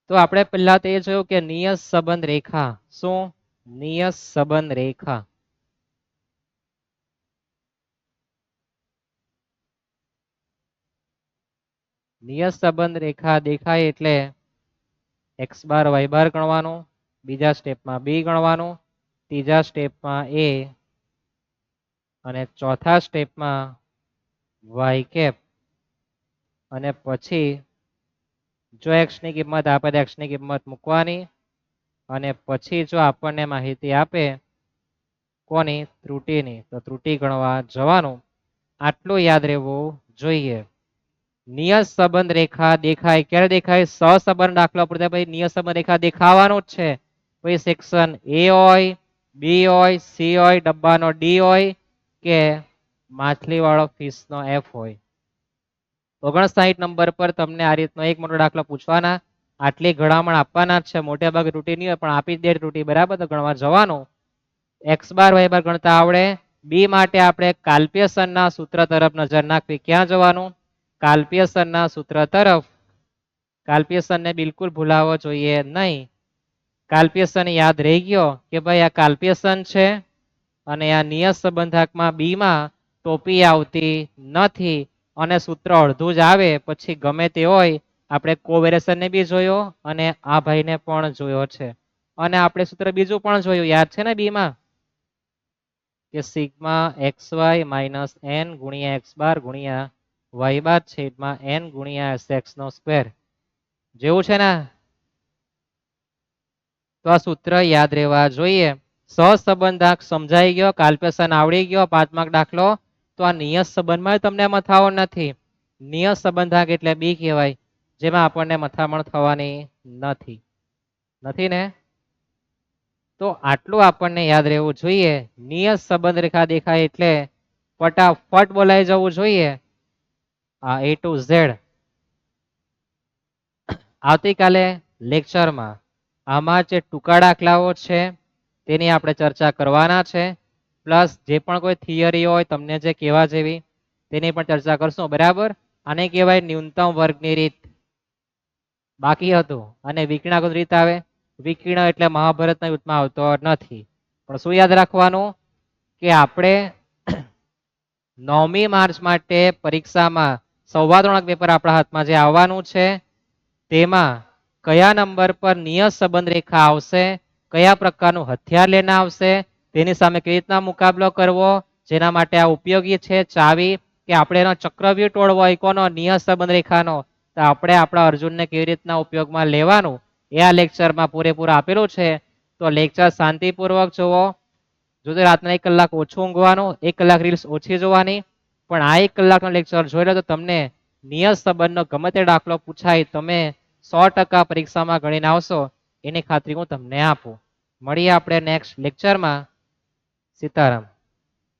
તો આપણે પહેલા તો એ જોયું કે નિયત સંબંધ રેખા શું? નિયત સંબંધ રેખા નિયત સંબંધ રેખા દેખાય એટલે x બાર y બાર ગણવાનું, બીજા સ્ટેપમાં b ગણવાનું, ત્રીજા સ્ટેપમાં a અને ચોથા સ્ટેપમાં y કેપ. અને પછી જો x ની કિંમત આપે તો x ની કિંમત મૂકવાની, અને પછી જો આપણને માહિતી આપે કોની? ત્રુટીની, તો ત્રુટી ગણવા જવાનું. આટલું યાદ રહેવું જોઈએ. નિયત સંબંધ રેખા દેખાય ક્યારે દેખાય? સહસંબંધ દાખલો પડે પછી નિયત સંબંધ રેખા દેખાવાનું જ છે. પછી સેક્શન a હોય, b હોય, c હોય, ડબ્બાનો d હોય કે માછલી વાળો ફિશ નો f હોય. 59 નંબર પર તમને આ રીતનો એક મોટો દાખલો પૂછવાના, આટલી ગણામણ આપવાના જ છે. મોટે ભાગે ત્રુટી નહીં હોય પણ આપી દે ત્રુટી, બરાબર, તો ગણવા જવાનું. x બાર y બાર ગણતા આવડે. b માટે આપણે કાલ્પ્યસનના સૂત્ર તરફ નજર નાખવી. ક્યાં જવાનું? કાલ્પ્યસનના સૂત્ર તરફ. કાલ્પ્યસનને બિલકુલ ભૂલાવો જોઈએ નહીં. કાલ્પ્યસન યાદ રહી ગયો કે ભાઈ આ કાલ્પ્યસન છે અને આ નિયત સંબંધકમાં b માં ટોપી આવતી નથી અને સૂત્ર અડધું જ આવે, પછી ગમે તે હોય. આપણે કોવેરિએશન ને બી જોયો અને આ ભાઈને પણ જોયો છે. અને આપણે સૂત્ર બીજું પણ જોયું, યાદ છે ને b માં, કે સિગ્મા xy માઇનસ n ગુણ્યા x બાર ગુણ્યા y બાર છેદમાં n ગુણ્યા sx નો સ્ક્વેર. જેવું છે ને, તો આ સૂત્ર યાદ રહેવા જોઈએ. સહસંબંધક સમજાઈ ગયો, કાલ્પ્યસન આવડી ગયો, 5 માર્ક દાખલો. તો આ નિયત સંબંધમાં તમને મથાવો નથી. નિયત સંબંધક એટલે બી કહેવાય, જેમાં આપણને મથામણ થવાની નથી. નથી ને? તો આટલું આપણને યાદ રહેવું જોઈએ. નિયત સંબંધ રેખા દેખાય એટલે ફટાફટ બોલાઈ જવું જોઈએ આ A to Z. આવતીકાલે લેક્ચરમાં આમાં જે ટૂંકા દાખલાઓ છે તેની આપણે ચર્ચા કરવાના છે. પ્લસ જે પણ કોઈ થિયરી હોય તમને જે કહેવા જેવી તેની પણ ચર્ચા કરશું, બરાબર. આને કહેવાય ન્યૂનતમ વર્ગની રીત. બાકી હતું અને વિકર્ણાકૃતિ રીત આવે. વિકર્ણ એટલે મહાભારતના યુદ્ધમાં આવતો નથી. પણ શું યાદ રાખવાનું કે આપણે 9મી માર્ચ માટે પરીક્ષામાં 3:15 પેપર આપણા હાથમાં જે આવવાનું છે તેમાં કયા નંબર પર નિયત સંબંધ રેખા આવશે, કયા પ્રકારનું હથિયાર લઈને આવશે, તેની સામે કેવી રીતના મુકાબલો કરવો, જેના માટે આ ઉપયોગી છે ચાવી, કે આપણે એનો ચક્રવ્યૂહ તોડવો હોય કોનો? નિયત સંબંધ રેખાનો. તો આપણે આપણા અર્જુનને કેવી રીતના ઉપયોગમાં લેવાનું એ આ લેક્ચરમાં પૂરેપૂરા આપેલું છે. તો લેક્ચર શાંતિપૂર્વક જોવો. જો રાતના 1 કલાક ઓછું ઊંઘવાનું, 1 કલાક રીલ્સ ઓછી જોવાની, પણ આ 1 કલાકનો લેક્ચર જોઈ લો તો તમને નિયત સંબંધનો ગમે તે દાખલો પૂછાય તમે 100% પરીક્ષામાં ગણીને આવશો એની ખાતરી હું તમને આપું. મળીએ આપણે નેક્સ્ટ લેક્ચરમાં. સીતારામ.